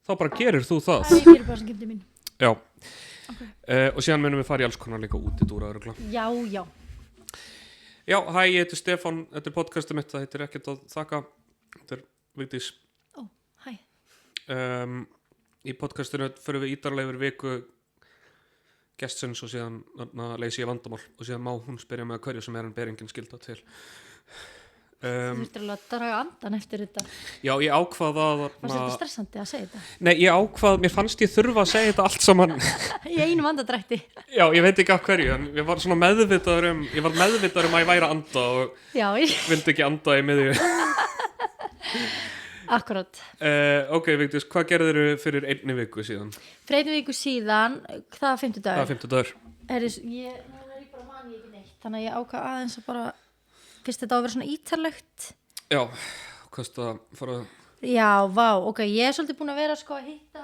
þá bara gerir þú það. Ég gerir bara sem gifti mín. Já. Okay. Og síðan munum við fara í alls konar líka útidúra örugglega. Já. Já, hæ, ég heiti Stefán, þetta podcastið mitt, það heitir Ekkert að þakka, þetta Vigdís. Hæ. Í podcastinu förum við ítarlega yfir viku gestsins og síðan leysi ég vandamál og síðan má hún spyrja mig að hverju sem hann ber engin skylda til. Þú þurftir alveg að draga andan eftir þetta. Já, ég ákvað að... Var þetta stressandi að segja þetta? Nei, mér fannst ég þurfa að segja þetta allt saman. Í einum andadrætti. Já, ég veit ekki af hverju, en ég var svona meðvitaður um að ég væri að anda og vildi ekki anda í miðju. Akkurat. Ok, Vigdís, hvað gerðirðu fyrir einni viku síðan? Fyrir einni viku síðan, það var 50 dagur. Það var 50 dagur. Nú er ég bara mani ekki neitt, þannig að ég ákvað aðeins að bara, fyrst þetta á að vera svona ítarlegt. Já, hvað það fara... Já, vá, ok, ég er svolítið búin að vera sko að hitta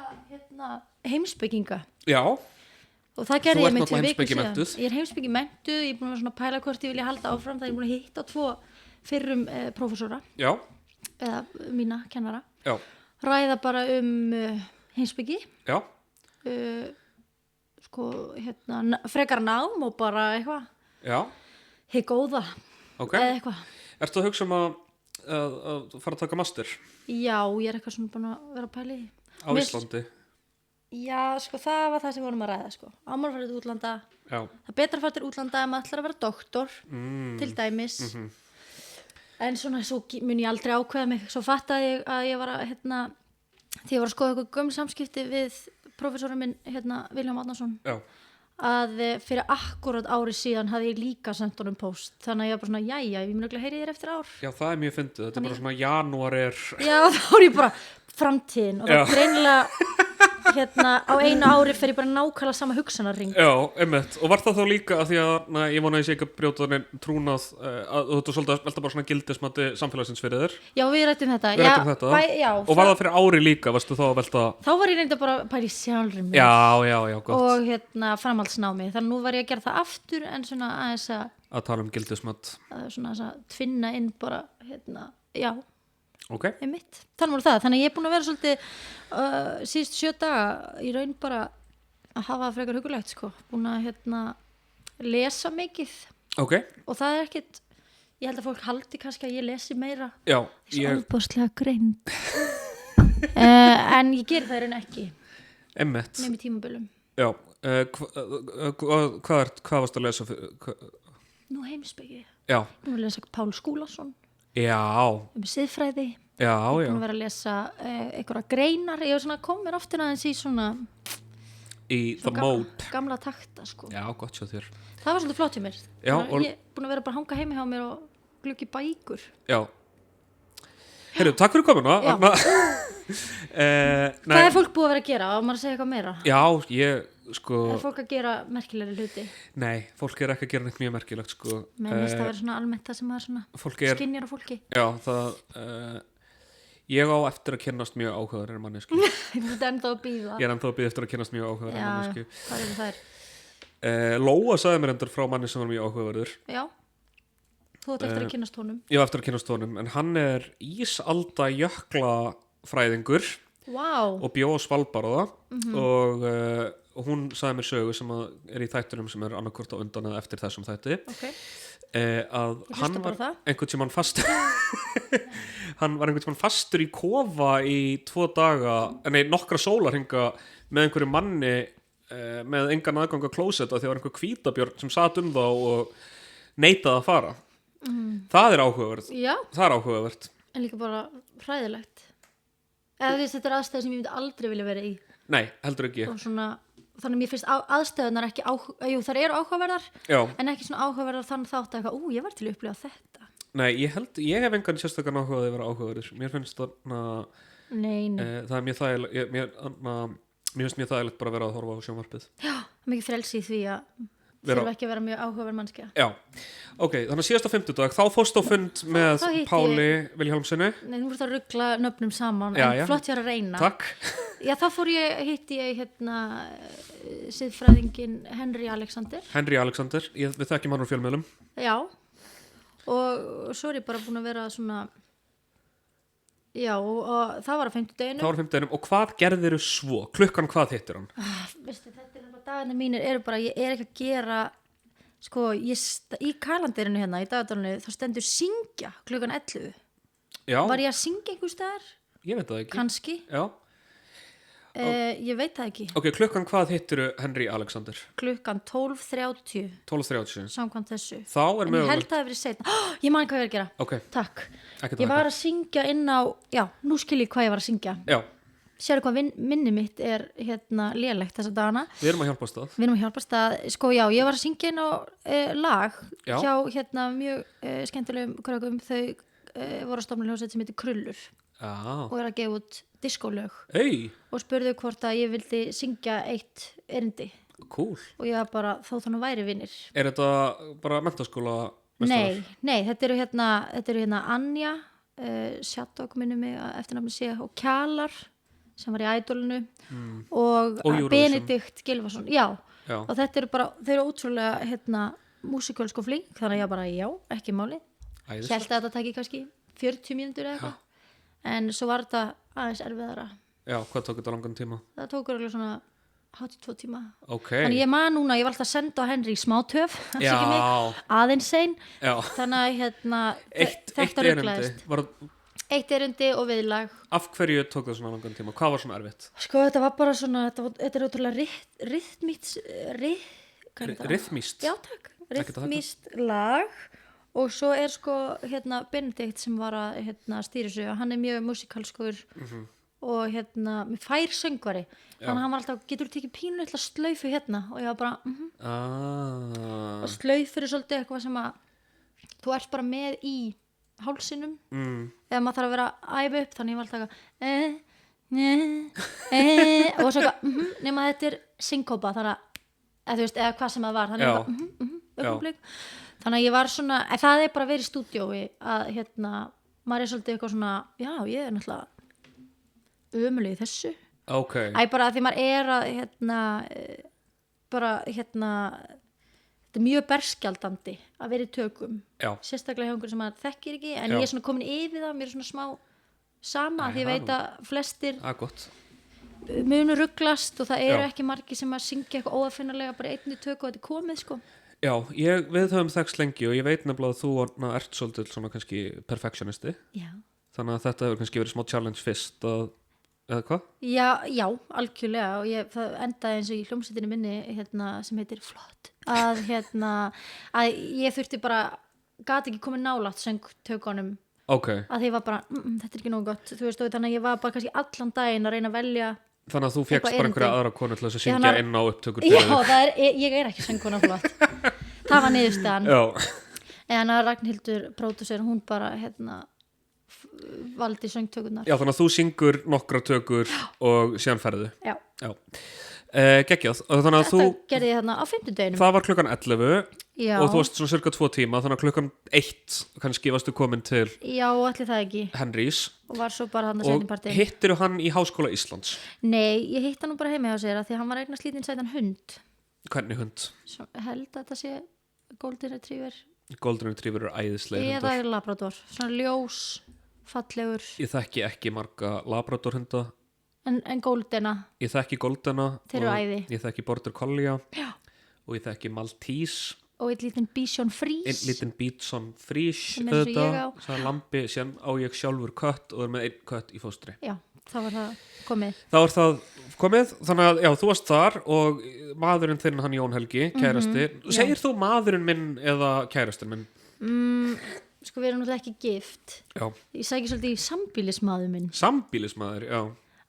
heimspekinga. Já. Og það gerði ég með 2 vikur síðan. Heimspekimenntuð. Ég er heimspekimenntuð, ég er búin að vera svona pæla hvort ég vilja halda áfram, það er búin að hitta 2 fyrrum prófessora. Já. Eða mína kennara. Já. Ræða bara heimspeki. Já. Frekar nám og bara eitthvað. Já. Hið góða. Ok. Eða eitthvað. Ertu að hugsa að fara að taka master? Já, ég er eitthvað svona búin að vera að pæla í. Á Íslandi? Já, sko, það var það sem við vorum að ræða, sko. Ámar að fara til útlanda. Já. Það er betra að fara til útlanda ef maður ætlar að vera doktor, til dæmis. En svona, svo mun ég aldrei ákveða mig. Svo fattaði ég að ég var að, því ég var að skoða eitthvað gömul samskipti við prófessorinn minn, Vilhjálm Árnason. Já. Að fyrir akkurat ári síðan hafði ég líka sendt honum post. Þannig að ég var bara svona, jæja, ég mun örugglega heyri þér eftir ár. Já, það er mjög fyndið. Þetta er bara svona janúar er... Já, þá er ég bara framtíðin og það greinlega... á einu ári fer ég bara nákvæmlega sama hugsanarring. Já, einmitt. Og var það þá líka að því að ég vona að ég sé ekki að brjóta þannig trúnað að þú svolítið velta bara svona gildismati samfélagsins fyrir þér? Já, við rættum þetta. Já, og var það fyrir ári líka, varstu þá að velta? Þá var ég reynda bara pæli sjálfri mér. Já, gott. Og framhaldsnámi. Þannig nú var ég að gera það aftur en svona aðeins að tala gildismat. Svona að tvinna inn bara, já. Okay. Þannig að ég er búin að vera svolítið síðust 7 daga í raun bara að hafa frekar hugulegt sko. Búin að lesa mikið. Okay. Og það er ekkit, ég held að fólk haldi kannski að ég lesi meira. Já, ég er ofboðslega greind. En ég ger það í raun ekki. Einmitt. Með tímabölum. Já, hvað varst að lesa fyrir? Nú heimspeki. Já. Nú að lesa Pál Skúlason. Já. Siðfræði. Já. Búin að vera að lesa einhverja greinar. Ég var svona komið aftur aðeins í svona í the mode. Gamla takta sko. Já, gott svo þér. Það var svolítið flott hjá mér. Já. Ég er búin að vera bara að hanga heima hjá mér og glugga í bækur. Já. Heyrðu, takk fyrir komuna. Hvað er fólk búið að vera að gera? Á maður að segja eitthvað meira? Já, er fólk að gera merkilegri hluti? Nei, fólk er ekki að gera neitt mjög merkilegt sko. Menn það vera svona almennt það sem maður svona skynjar á fólki. Já, það ég á eftir að kynnast mjög áhugaverðari manneskju. Þú ert ennþá að bíða. Ég er ennþá að bíða eftir að kynnast mjög áhugaverðari manneskju. Já, hvað eru þær? Lóa sagði mér endur frá manni sem var mjög áhugaverður. Já. Þú ert eftir að kynnast honum. Ég á eftir að kynnast honum, en hann er ísalda jöklafræðingur. Wow. Og bjó á Svalbarða og hún sagði mér sögu sem er í þættunum sem er annarkvort á undan eða eftir þessum þætti. Okay. Að hann var einhvern tímann fastur hann var einhvern tímann fastur í kofa í 2 daga, nokkra sólarhringa með einhverju manni með engan aðgang að klósetta því það var einhver hvítabjörn sem sat þá og neitaði að fara. Það er áhugavert. Já. Það er áhugavert. En líka bara hræðilegt. Eða því þetta er aðstæði sem ég myndi aldrei vilja vera í. Nei, heldur ekki. Og svona, þannig að mér finnst aðstæðunar ekki þær eru áhugaverðar. Já. En ekki svona áhugaverðar þannig þátt að ég var til að upplifa þetta. Nei, ég hef engan sérstakann áhugaði að vera áhugaverður. Mér finnst það er mjög þægilegt mér finnst mjög þægilegt bara að vera að horfa á sjónvarpið. Já, mikið frelsi í því að þurfa ekki að vera mjög áhugaverð mannskja. Já, ok, þannig að síðasta 50 þá fórst á fund með Páli Vilhjálmssoni. Nei, þú fórst að rugla nöfnum saman, en flott ég að reyna. Takk. Já, þá hitti ég siðfræðingin Henry Alexander. Við þekkjum hann úr fjölmiðlum. Já, og svo er ég bara búin að vera svona Já, og það var á 50 deginum. Og hvað gerðirðu svo? Klukkan hvað hittir hann? Veistu, þetta er bara dagarnir mínir eru bara, ég er ekki að gera sko, í kalendarinu hérna í dagadalinu, þá stendur syngja klukkan 11. Já. Var ég að syngja einhvers staðar? Ég veit það ekki. Kannski. Já. Ég veit það ekki. Ok, klukkan hvað hittirðu Henry Alexander? Klukkan 12:30. 12:30. Samkvæmt þessu. Þá er möguleg. En ég held að það hefur verið seinna. Ég man hvað ég var að gera. Ok. Takk. Ekki ég var að syngja inn á, já, nú skil ég hvað ég var að syngja. Já. Sérðu hvað minni mitt er lélegt þessa dagana. Við erum að hjálpast að. Sko já, ég var að syngja inn á lag já. Hjá mjög skemmtilegum krökkum. Þau voru að stofna hljómsveit sem heitir Krullur. Og er að gefa út diskólög og spurðu hvort að ég vildi syngja eitt erindi. Cool. Og ég var bara, þó þannig væri vinir. Er þetta bara menntaskóla? Nei, þetta eru Anja Shattok minnum mig eftirnafni sé og Kjalar sem var í Ædolinu og Benedikt Gylfason já. Og þetta eru bara, þau eru ótrúlega músikölsk og flink, þannig að ég bara já, ekki máli. Hélt að þetta tæki kannski 40 mínútur eða eitthvað. En svo var þetta aðeins erfiðara. Já, hvað tók þetta langan tíma? Það tók alveg svona 82 tíma. Okay. Þannig ég man núna, ég var alltaf að senda á Henry smátöf, aðeins sein. Þannig að þetta rugglaðist. Eitt erindi og viðlag. Af hverju tók það svona langan tíma? Hvað var svona erfitt? Sko þetta var bara svona, þetta er ótrúlega rythmíst. Já takk, rythmíst lag. Og svo er sko Benedikt sem var að stýra þessu og hann er mjög musikalskur og með fær söngvari þannig að hann var alltaf, getur þú tekið pínu til að slaufu og ég var bara og slaufur er svolítið eitthvað sem að þú ert bara með í hálsinum eða maður þarf að vera að æfa upp þannig ég var alltaf og svo nema þetta er synkópa eða hvað sem það var þannig ég var þannig að ég var svona, það er bara að vera í stúdíói að maður er svolítið eitthvað svona, já ég er náttúrulega ömuleg í þessu bara að því maður er að þetta er mjög berskjaldandi að vera í tökum sérstaklega hjá einhverjum sem maður þekkir ekki en ég er svona komin yfir það, mér er svona smá sama því ég veit að flestir munu rugglast og það eru ekki margir sem að syngja eitthvað óafinnalega bara einni tökum og þetta er komið sko. Já, við höfum þekkst lengi og ég veit nefnilega að þú ert svolítið svona kannski perfectionisti. Já. Þannig að þetta hefur kannski verið smá challenge fyrst eða hvað? Já, algjörlega og það endaði eins og í hljómsveitinni minni sem heitir Flott að ég þurfti bara gat ekki komið nálægt söngtökunum að því ég var bara, þetta er ekki nógu gott þú veist, þannig að ég var bara kannski allan daginn að reyna að velja Þannig að þú fékkst bara einhverja aðra konu til þess að syngja inn á upptökur fyrir þig. Já, ég er ekki söngkona Flott. Það var niðurstaðan. En að Ragnhildur, pródúser, hún bara valdi söngtökurnar. Já, þannig að þú syngur nokkra tökur og síðan ferðu. Já. Geggjað. Þetta gerði ég á 50 Það var klukkan 11 og þú varst svona cirka 2 tíma þannig að klukkan 1 kannski varstu komin til allir það ekki Henrys og var svo bara hann að setja partí. Og hittirðu hann í Háskóla Íslands? Nei, ég hitt hann bara heima hjá sér því að hann var eignast lítinn sætan hund. Hvernig hund? Svo, held að þetta sé Golden Retriever. Golden Retriever er æðislega hundar. Eða Labrador, svona ljós, fallegur. Ég þekki ekki marga Labrador hunda. En Goldena? Ég þekki Goldena. Þeir eru æði. Ég þekki Border Collie. Já. Og ég þekki Maltese. Og einn lítinn Bichon Frise. Einn lítinn Bichon Frise. Sem er svo ég á. Það er lambi, sem á ég sjálfur kött og er með einn kött í fóstri. Já, þá var það komið. Þá var það komið, þannig að já, þú varst þar og maðurinn þinn, hann Jón Helgi, kærasti. Segir þú maðurinn minn eða kærastin minn? Sko, við erum náttúrulega ekki gift. Já. Ég sæki svolítið í sambýlismaður minn. Sambýlismaður, já.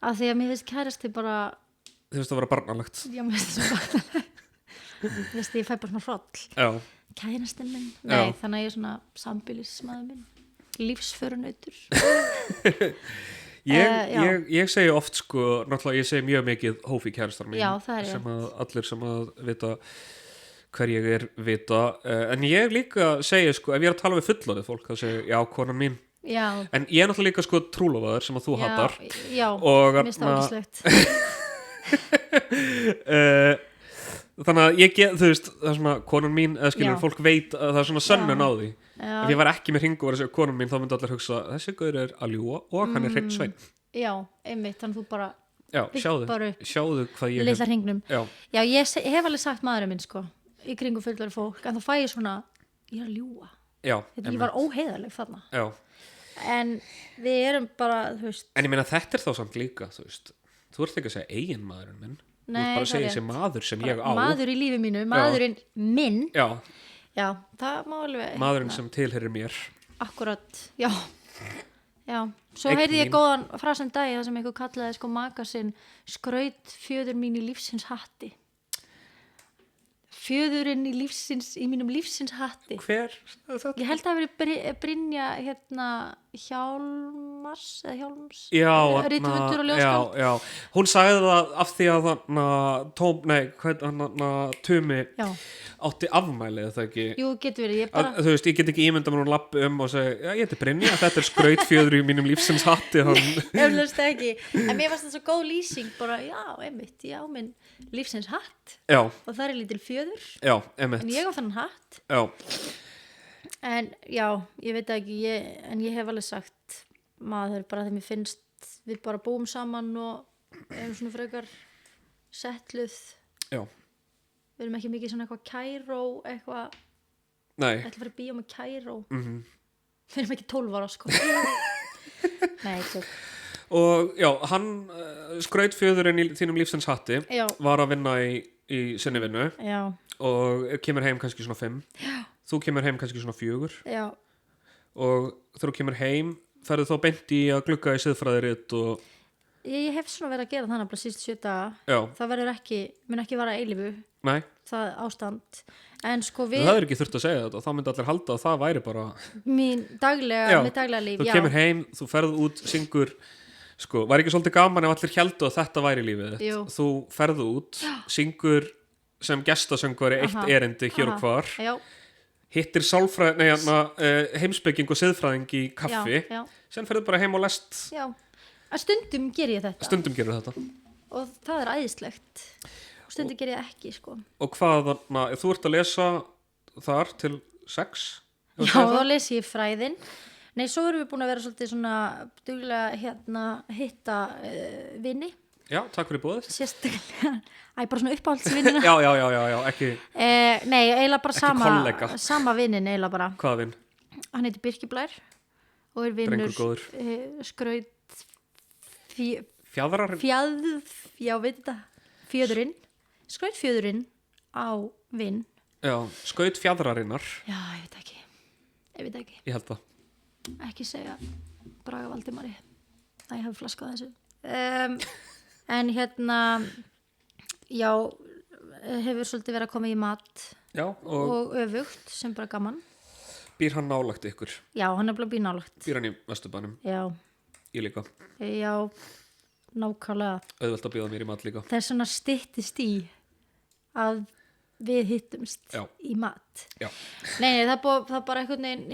Af því að mér finnst kærasti bara Þið finnst það að vera barnalegt. Já, mér finnst það barnalegt. Þú veist, ég fæ bara svona hroll. Já. Kærastinn minn. Nei, þannig að ég er svona sambýlismaður minn. Lífsförunautur. Ég segi oft sko, náttúrulega ég segi mjög mikið hófi kærastar mín. Já, það er sem að allir sem að vita hver ég er vita. En ég líka segi sko, ef ég er að tala við fullorðið fólk, þá segi já, konan mín. Já. En ég er náttúrulega líka sko trúlofaður sem að þú hattar. Já, mér stáðislegt. Þannig að þú veist, það er svona konan mín, eða skilur fólk veit að það er svona sönnun á því. ef ég var ekki með hring og var að segja konum mín þá myndi allir hugsa þessi gaur að ljúga og hann hreinn sveinn. Já, einmitt, þannig þú bara sjáðu hvað ég litla hringnum. Já, ég hef alveg sagt maðurinn minn sko í kringum fullari fólk en þá fæ ég svona, ég að ljúga ég var óheiðarleg þarna en við erum bara þú veist. En ég meina þetta þá samt líka þú veist, þú ert ekki að segja eigin maðurinn minn. Þú ert bara að segja þessi maður sem ég á. Maður í lífi mínu, maðurinn minn. Já, það má alveg. Maðurinn sem tilheyrir mér. Akkurat, já. Svo heyrði ég góðan frasum dagi þar sem einhver kallaði sko maka sinn skraut fjöður mín í lífsins hatti. Fjöðurinn í mínum lífsins hatti. Hver? Ég held að það veri Brynja Hjálms rithöfundur og ljóðskáld. Já, hún sagði það af því að Tumi átti afmælið það ekki. Jú, getur verið, þú veist, ég get ekki ímynda mér hún lappi og segja, ég heiti Brynja, þetta skrautfjöður í mínum lífsins hatti. Eflaust ekki, en mér fannst það svo góð lýsing bara, einmitt, ég á minn lífsins hatt og það lítil fjöður en ég á þannig hatt en ég veit ekki en ég hef alveg sagt maður bara þegar mér finnst við bara búum saman og erum svona frekar settluð við erum ekki mikið svona eitthvað kæró eitthvað ætla að fara í bíó með kæró við erum ekki 12 ára sko nei, tjók. Og hann skrautfjöðurinn í þínum lífsins hatti var að vinna í sinni vinnu og kemur heim kannski svona 5 þú kemur heim kannski svona 4 og þegar þú kemur heim ferðu þá beint í að glugga í siðfræðirit og ég hef svona verið að gera þannig bara síðust 7 daga það verður mun ekki vara eilífu það ástand en sko það er ekki þurft að segja þetta þá myndi allir halda að það væri bara mitt daglega líf þú kemur heim, þú ferð út, syngur sko, var ekki svolítið gaman ef allir héldu að þetta væri lífið þitt þú ferðu út, syngur sem gestasöngvari eitt erindi hér og hvar hittir heimspeking og siðfræðing í kaffi sen ferðu bara heim og lest að stundum ger ég þetta og það er æðislegt og stundum ger ég ekki sko. Og hvað, þú ert að lesa þar til 6? Þá les ég fræðin nei, svo erum við búin að vera svolítið svona duglega hitta vini takk fyrir boðið sérstaklega, bara svona uppáhaldsvinina já, ekki nei, eiginlega bara sama vinin eiginlega bara. Hvaða vin? Hann heitir Birkir Blær og er vinnur skraut fjöðurinn skrautfjöðurinn á vinn skaut fjæðrarinnar ég veit ekki ég held það ekki segja Braga Valdimari að ég hef flaskað þessu en hefur svolítið verið að koma í mat og öfugt sem bara gaman. Býr hann nálægt ykkur? Já, hann er bara býr nálægt. Býr hann í Vesturbænum? Já. Ég líka? Já, nákvæmlega. Auðvelt að bjóða mér í mat líka. Það er svona styttist í að við hittumst í mat. Já. Nei, það bara einhvern veginn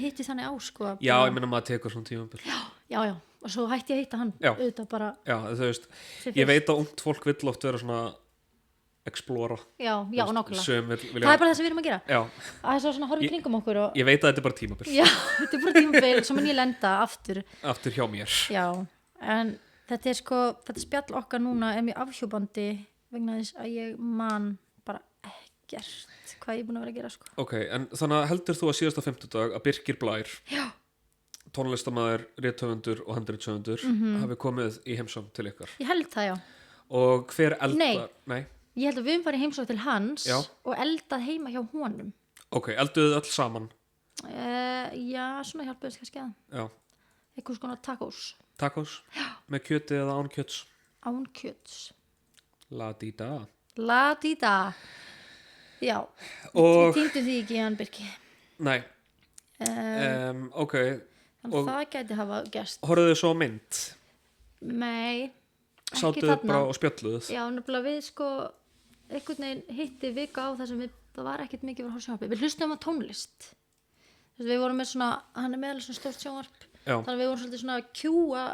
hitti þannig á sko. Já, ég meina maður tekur svona tímabil. Já. Og svo hætti ég að hitta hann auðvitað bara. Já, þú veist, ég veit að ungt fólk vill oft vera svona explora. Já, nákvæmlega. Það er bara það sem við erum að gera. Já. Það er svona horfið kringum okkur og... Ég veit að þetta er bara tímabil. Já, þetta er bara tímabil, svo mun ég lenda aftur. Aftur hjá mér. Já, en þetta er sko, þetta spjall okkar núna er mjög afhjúpandi vegna þess að ég man bara ekkert hvað ég er búin að vera að gera sko. Ok, en þannig heldur þú að síðasta 50 dag að Birkir Blær tónlistarmaður, rithöfundur og handritshöfundur hafi komið í heimsókn til ykkar? Ég held það, já. Og hver eldar? Nei. Ég held að við farið heimsókn til hans og eldað heima hjá honum. Ok, elduðu öll saman? Já, svona hjálpuðist kannski að. Já. Eitthvað svona tacos. Tacos? Já. Með kjöti eða án kjöts? Án kjöts. La-di-da. La-di-da. Já. Og... Við týndum því ekki í hann, Birki. Nei. Ok. Þannig og það gæti hafa gerst. Horfðu þið svo mynd? Nei, ekki sátuð þarna. Bara og spjölluðuð? Já, nefnilega við sko einhvern veginn hitti vika á þar sem það var ekkert mikið fyrir sjónvarpi. Við hlustum á tónlist. Við vorum með svona, hann er með svona stórt sjónvarp. Já. Þannig að við vorum svolítið svona að kjúa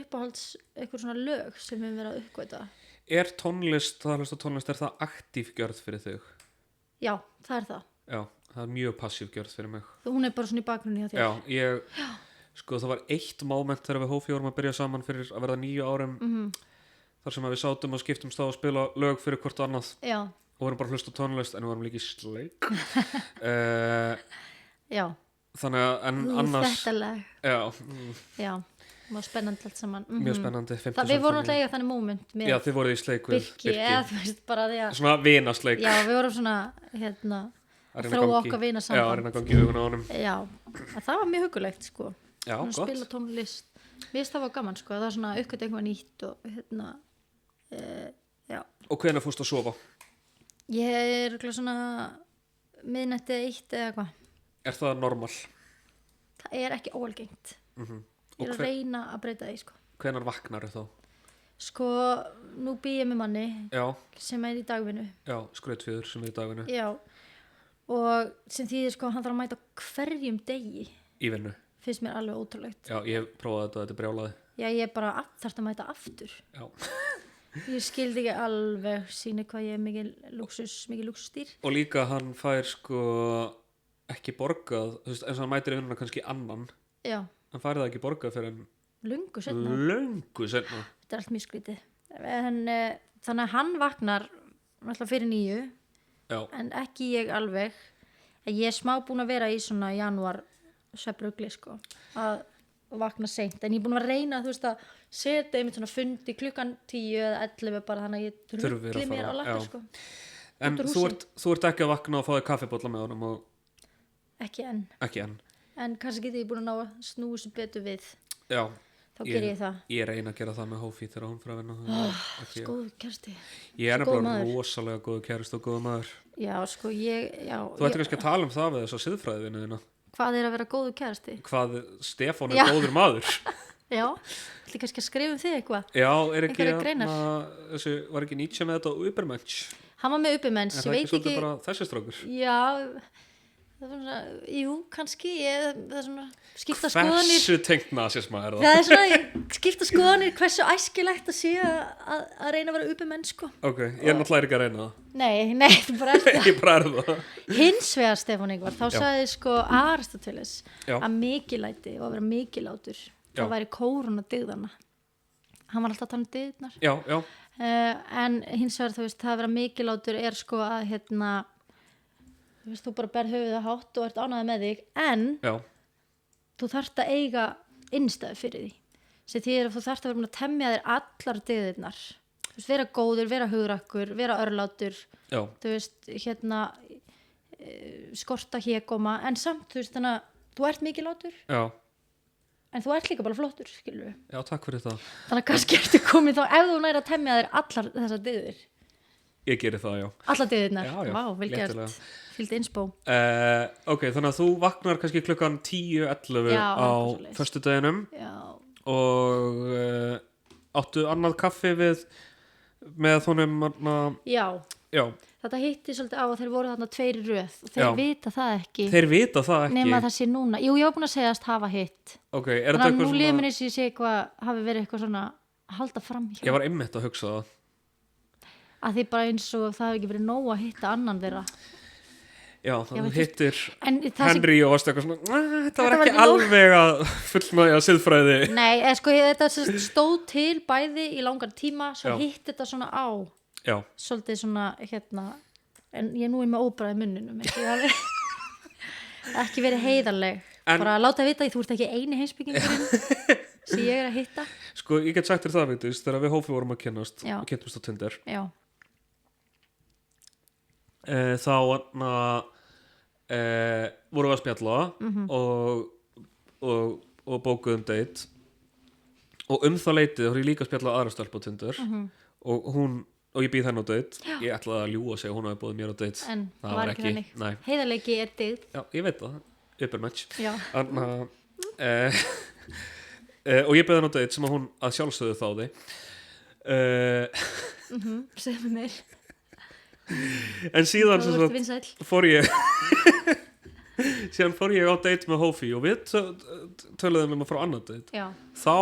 uppáhalds eitthvað svona lög sem við verðum að uppgöta. Er tónlist, er það aktív gjörð fyrir þig? Já, það er það. Já, það er mjög passív gjörð fyrir mig. Hún er bara svona í bakgrunni hjá þér. Já, sko það var eitt moment þegar við Hófí vorum að byrja saman fyrir að verða 9 árum þar sem að við sátum og skiptumst á að spila lög fyrir hvort annað og vorum bara að hlusta tónlist en við vorum líka í sleik. Já. Þannig að annars... Þetta lag. Já. Það var spennandi allt saman. Mjög spennandi. Við vorum alltaf eiga þannig moment með Já, þið voruð í sleik við Birki. Eða þú veist bara því að svona vinasleik. Já, við vorum svona að þróa okkar vina saman. Já, að reyna að gangi í augun á honum. Já, það var mjög hugulegt sko. Já, gott. Spila tónlist. Mér finnst það var gaman sko. Það var svona uppgöt eitthvað nýtt og já. Og hvenær fórstu að sofa? Ég er svona miðnætti 1 eða eitthvað. Er það normal? Það er ekki óalgengt. Ég er að reyna að breyta því sko. Hvenær vaknar þá? Sko, nú bý ég með manni sem er í dagvinnu. Já, skrautfjöður sem er í dagvinnu. Já, og sem þýðir sko, hann þarf að mæta hverjum degi. Í vinnu? Finnst mér alveg ótrúlegt. Já, ég hef prófað þetta er brjálaði. Já, ég bara þarf að mæta aftur. Já. Ég skildi ekki alveg síni hvað ég er mikið lúxusdýr. Og líka hann fær sko ekki borgað, þú veist, eins og hann mætir í vinnuna kannski annan. Já. Hann fær það ekki borgað fyrir en löngu seinna. Þetta er allt mjög skrítið. Þannig að hann vaknar alltaf fyrir 9 en ekki ég alveg. Ég er smá búin að vera í svona janúar svefnrugli sko að vakna seint en ég er búin að reyna þú veist að setja einmitt svona fundi klukkan 10 eða 11 bara þannig að ég rugli mér á lappir sko. En þú ert ekki að vakna og fá þig kaffibolla með honum og... Ekki enn. En kannski getið ég búin að ná að snúi svo betur við. Já. Þá ger ég það. Ég reyna að gera það með Hófí þegar hún fyrir að vinna. Góðu kærasti. Ég er bara rosalega góðu kærasti og góðu maður. Já, sko Þú ætti kannski að tala um það við þess að siðfræðinu þína. Hvað er að vera góðu kærasti? Hvað Stefán er góður maður. Já, ætli kannski að skrifa um þig eitthvað. Já, er ekki var ekki Nietzsche með þetta Übermensch? Hann var með Übermensch, ég veit ekki. Er það ekki svolítið bara þessi strákur? Já, svona, jú, kannski það er svona skipta skoðanir hversu tengt nasisma er það? Það er svona skipta skoðanir hversu æskilegt að sé að reyna að vera Übermenn sko. Ok, ég er náttúrulega ekki að reyna það. Nei, þú bara er það. Ég bara er það. Hins vegar Stefán Ingvar, þá sagði sko Aristoteles að mikilæti og að vera mikilátur þá væri kóruna dygðana. Hann var alltaf að tala um dygðnar. Já. En hins vegar þú veist, það að vera mikilátur er sko að þú bara berð höfuð að hátt og ert ánægð með þig en þú þarft að eiga innstæðu fyrir því sem því að þú þarft að vera búin að temja þér allar dygðirnar vera góður, vera hugrakkur, vera örlátur þú veist, skorta hégóma en samt, þú veist, þannig að þú ert mikilátur en þú ert líka bara flottur, skilur við. Já, takk fyrir það. Þannig að kannski ertu komið þá ef þú nær að temja þér allar þessar dygðir. Ég geri það, já. Allar dygðirnar, vá, vel gert. Fylgdi insbó. Ok, þannig að þú vaknar kannski klukkan 10-11 á föstudeginum og áttu annað kaffi með honum Já. Þetta hitti svolítið á að þeir voru þarna 2 í röð og þeir vita það ekki. Þeir vita það ekki? Nema það sé núna. Jú, ég var búin að segjast hafa hitt. Ok, er þetta eitthvað svona... Þannig að nú líður mér eins og ég sé eitthvað, hafi verið eitthvað svona að halda fram hjá. Ég var einmitt að hugsa það. Að því bara eins og það hefði ekki verið nóg að hitta annan þeirra. Já, þannig að hittir Henry og varst eitthvað svona, þetta var ekki alveg að fullnægja siðfræði. Nei, sko, þetta stóð til bæði í langan tíma, svo hitt þetta svona á. Já. Svolítið svona, en ég nú er með óbræði munninum, ekki verið heiðarleg. Bara að láta vita því þú ert ekki eini heimsbyggingurinn sem ég er að hitta. Sko, ég get sagt þér það, veitist, þegar við Hófí vorum að kynnast og kynntumst á Tinder. Já. Þá vorum við að spjalla og bókuðum date og það leitið þá er ég líka að spjalla aðra stelpu á Tinder og ég býð henni á date. Ég ætlaði að ljúga og segja hún hafi bóðið mér á date en það var ekki þannig. Heiðarleiki er dygð. Já, ég veit það, Übermensch. Og ég býð henni á date sem að hún að sjálfsögðu þáði segðu mér. En síðan fór ég á date með Hófí og við töluðum að fara á annað date. Þá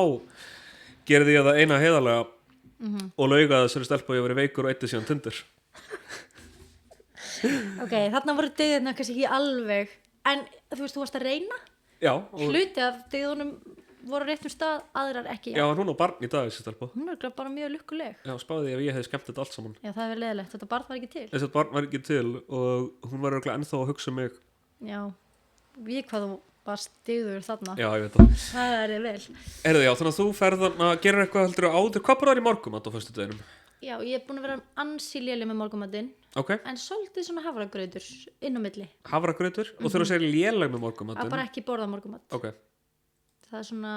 gerði ég það eina heiðarlega og laugaði þessari stelpu að ég verið veikur og eitti síðan Tinder. Ok, þarna voru dygðirna kannski ekki alveg, en þú veist, þú varst að reyna. Já. Hluti af dygðunum voru réttum stað, aðrar ekki. Já, hún á barn í dag, þessi stelpa. Hún er bara mjög lukkuleg. Já, spáði ef ég hefði skemmt þetta allt saman. Já, það er leiðilegt, þetta barn var ekki til. Þetta barn var ekki til og hún var örugglega ennþá að hugsa mig. Já, við hvað þú varst dygður þarna. Já, ég veit það. Það er þið vel. Já, þannig að þú ferð að gera eitthvað heldur áður. Hvað bara er í morgumat á föstudeginum? Já, ég er búin að vera ansi léleg með morgumatinn. Okay. En svolítið svona havragrautur inn á milli. Havragrautur? Og þú segir léleg með morgumatinn? Að bara ekki borða morgumat. Okay. Það er svona,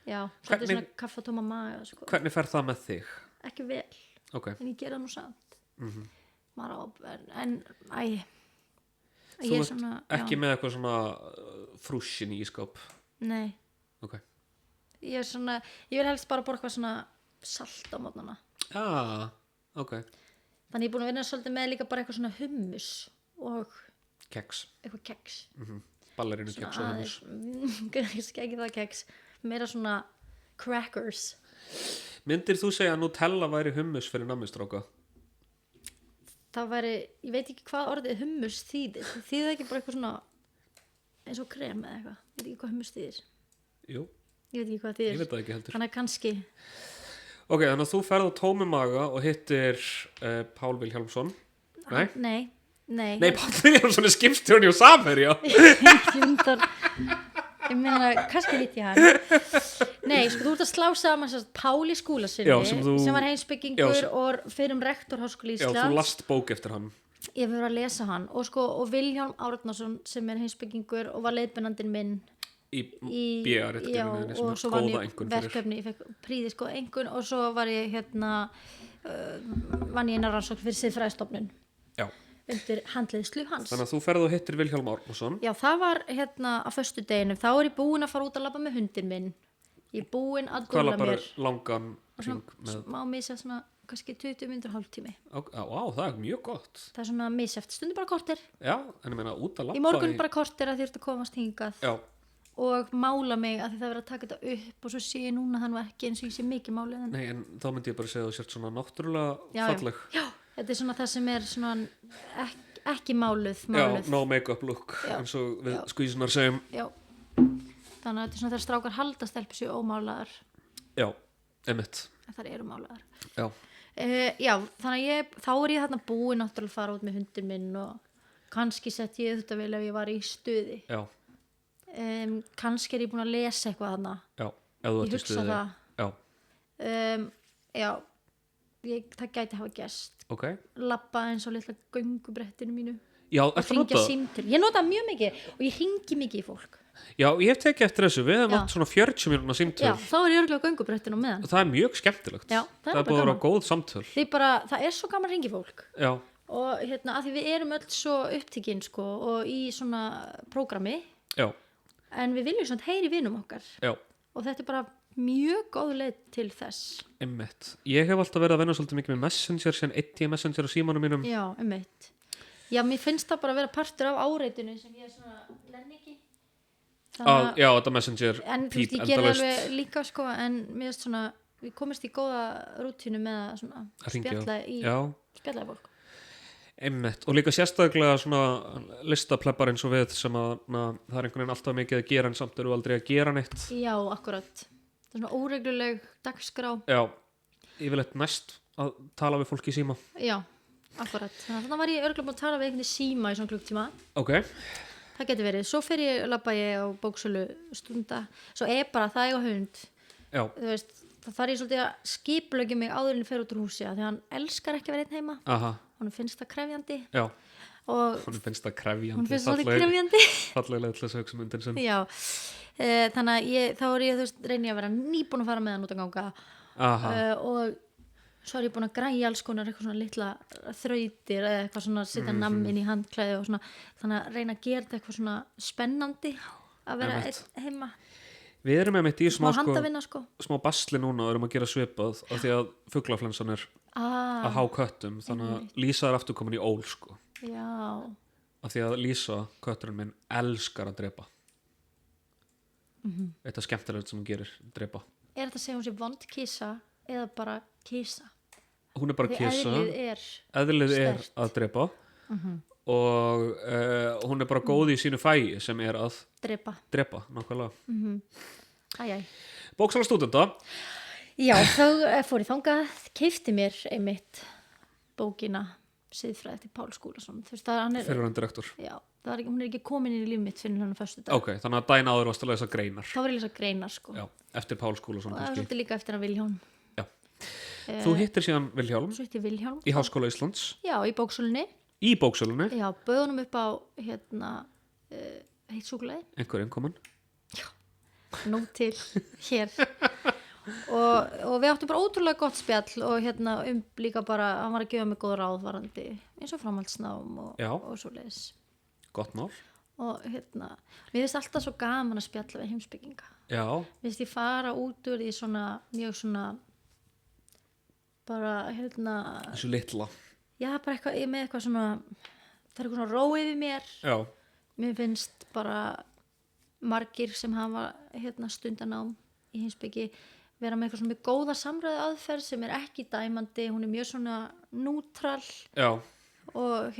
já, svolítið svona kaffa tóma maga. Sko. Hvernig fer það með þig? Ekki vel. Okay. En ég gera það nú samt. Mm-hmm. Þú ert svona, ekki með eitthvað svona frússin í ískáp? Nei. Ok. Ég vil helst bara borða eitthvað svona salt á mótnana. Ok. Þannig ég er búin að vinna svolítið með líka bara eitthvað svona hummus og keks. Eitthvað keks. Ballerinu keks og hummus. Kannski ekki það keks. Meira svona crackers. Myndir þú segja að Nutella væri hummus fyrir nammistráka? Það væri, ég veit ekki hvað orðið hummus þýðir. Þýðir ekki bara eitthvað svona eins og krem eða eitthvað. Ég veit ekki hvað hummus þýðir. Jú. Ég veit ekki hvað þýðir. Ég veit það ekki heldur. Þannig að kannski. Ok, þannig að þú ferð á tómi maga og hittir Pál Vilhjálmsson. Nei. Nei, Pál Vilhjálmsson er skipstjórn hjá Samherja. Ég meina, kannski hitt ég hann. Nei, sko, þú ert að slá saman Páli Skúlasyni, sem var heimspekingur og fyrir rektor Háskóla Íslands. Já, þú last bók eftir hann. Ég hef verið að lesa hann og Vilhjálm Árnason sem er heimspekingur og var leiðbeinandinn minn í BR-ritgerðinni og svo vann ég verkefni, ég fekk príði sko einhvern og svo var ég vann ég eina rannsókn fyrir siðfræðistofnun undir handleiðslu hans. Þannig að þú ferð og hittir Vilhjálm Árnason. Já, það var á föstudeginum, þá er ég búin að fara út að labba með hundin minn, ég er búin að dúlla mér. Hvað labbar langan hring með? Má missa svona kannski 20 mínútur hálftími. Það er mjög gott. Það er svona misjafnt, stundum bara korter. Já, en ég meina út að labba. Í morgun bara korter að þurft að komast hingað. Já. Og mála mig að það verið að taka þetta upp og svo sé ég núna það nú ekki eins og ég sé mikið málið. Nei, en þá myndi ég bara segja að þú sért svona náttúrulega falleg. Já, þetta er svona það sem er svona ekki máluð. Já, no make-up look, eins og við skvísunar segjum. Já, þannig að þetta er svona þegar strákar halda stelpur sér ómálaðar. Já, einmitt. Það eru málaðar. Já. Já, þannig að þá er ég þarna búin náttúrulega að fara út með hundin minn og kannski sett ég þetta vel ef ég var í stuði. Já. Kannski er ég búin að lesa eitthvað þarna. Já, ef þú ert í stuði. Já, það gæti hafa gerst. Ok. Labba eins og litla göngubrettinu mínu. Já, ertu að nota það? Ég nota mjög mikið og ég hringi mikið í fólk. Já, ég hef tekið eftir þessu, við hefum átt svona 40 mínúna símtöl. Já, þá er ég örgulega göngubrettinu á meðan. Það er mjög skemmtilegt. Já, það er búin að vera góð samtöl. Það er svo gaman að hringi fólk. Já. Og að því við erum öll svo upptekinn sko og í svona prógrami. Já. En við viljum svona heyri vinum okkar. Já. Og þetta er bara mjög góð leið til þess. Einmitt. Ég hef alltaf verið að vinna svolítið mikið með Messenger, síðan 1 Messenger á símanum mínum. Já, einmitt. Já, mér finnst það bara að vera partur af áreitinu sem ég er svona lenn ekki. Já, þetta Messenger en þú veist, ég ger alveg líka sko, en mér finnst svona, við komist í góða rútínu með að svona spjalla í fólk. Einmitt, og líka sérstaklega svona listapleppar eins og við sem að það er einhvern veginn alltaf mikið að gera en samt eru aldrei að gera neitt. Já, akkurat. Það er svona óregluleg dagskrá. Já, yfirleitt næst að tala við fólk í síma. Já, akkurat. Þannig var ég örgulega búin að tala við einhvern í síma í svona klukktíma. Ok. Það getur verið. Svo labba ég á bóksölu stunda. Svo bara það eiga hund. Já. Þú veist, það þarf ég svolítið að skipulögja mig áður en ég fer út úr húsi því hann elskar ekki að vera einn heima. Aha. Honum finnst það krefjandi. Já. Honum finnst það krefjandi. Honum finnst það krefjandi. Falleglega til þess að hugsa myndin sem. Já. Þannig að þá er ég, þú veist, reyni að vera nýbúin að fara með hann út að ganga. Aha. Og svo er ég búin að græja alls konar eitthvað svona litla þrautir eða eitthvað svona setja nammin í handklæði og svona, þannig að reyna að gera þetta eitthvað svona spennandi að vera heima. Við erum með mitt í smá basli núna og erum að gera svipað af því að fuglaflensan er að há köttum, þannig að Lísa er aftur komin í ól sko. Já. Af því að Lísa, kötturinn minn, elskar að drepa. Þetta er skemmtilegt sem hún gerir, drepa. Er þetta að segja hún sé vond kísa eða bara kísa? hún er bara að kissa eðlið er að drepa og hún er bara góð í sínu fæi sem er að drepa nákvæmlega Bóksala stúdenta Já, þá fór ég þangað, keypti mér einmitt bókina Siðfræði eftir Pál Skúlason. Þú veist, Fyrrverandi rektor. Já, hún er ekki komin inn í líf mitt fyrir hann á föstudag. Ok, þannig að daginn áður varst að lesa greinar. Þá var ég að lesa greinar, sko. Já, eftir Pál Skúlason. Og það var svolítið líka eftir hann Vilhjálm. Já. Þú hittir síðan Vilhjálm. Svo hitti Vilhjálm. Í Háskóla Íslands. Já, í bóksölunni. Í bóksölunni? Já, bauðunum upp á, heitt súkkulaði. Einhverjum komin. Já, nú til hér. Og við áttum bara ótrúlega gott spjall og líka bara, hann var að gefa mig góð ráð varandi eins og framhaldsnám og svoleiðis. Gott mál. Og mér finnst alltaf svo gaman að spjalla við heimspekinga. Já. Mér finnst ég fara út úr því svona, mjög svona bara, þessu litla. Já, bara eitthvað, ég með eitthvað svona, það er eitthvað svona ró yfir mér. Já. Mér finnst bara margir sem hafa stundanám í heimspeki vera með eitthvað svona mjög góða samræðu aðferð sem er ekki dæmandi, hún er mjög svona nútral. Já. Og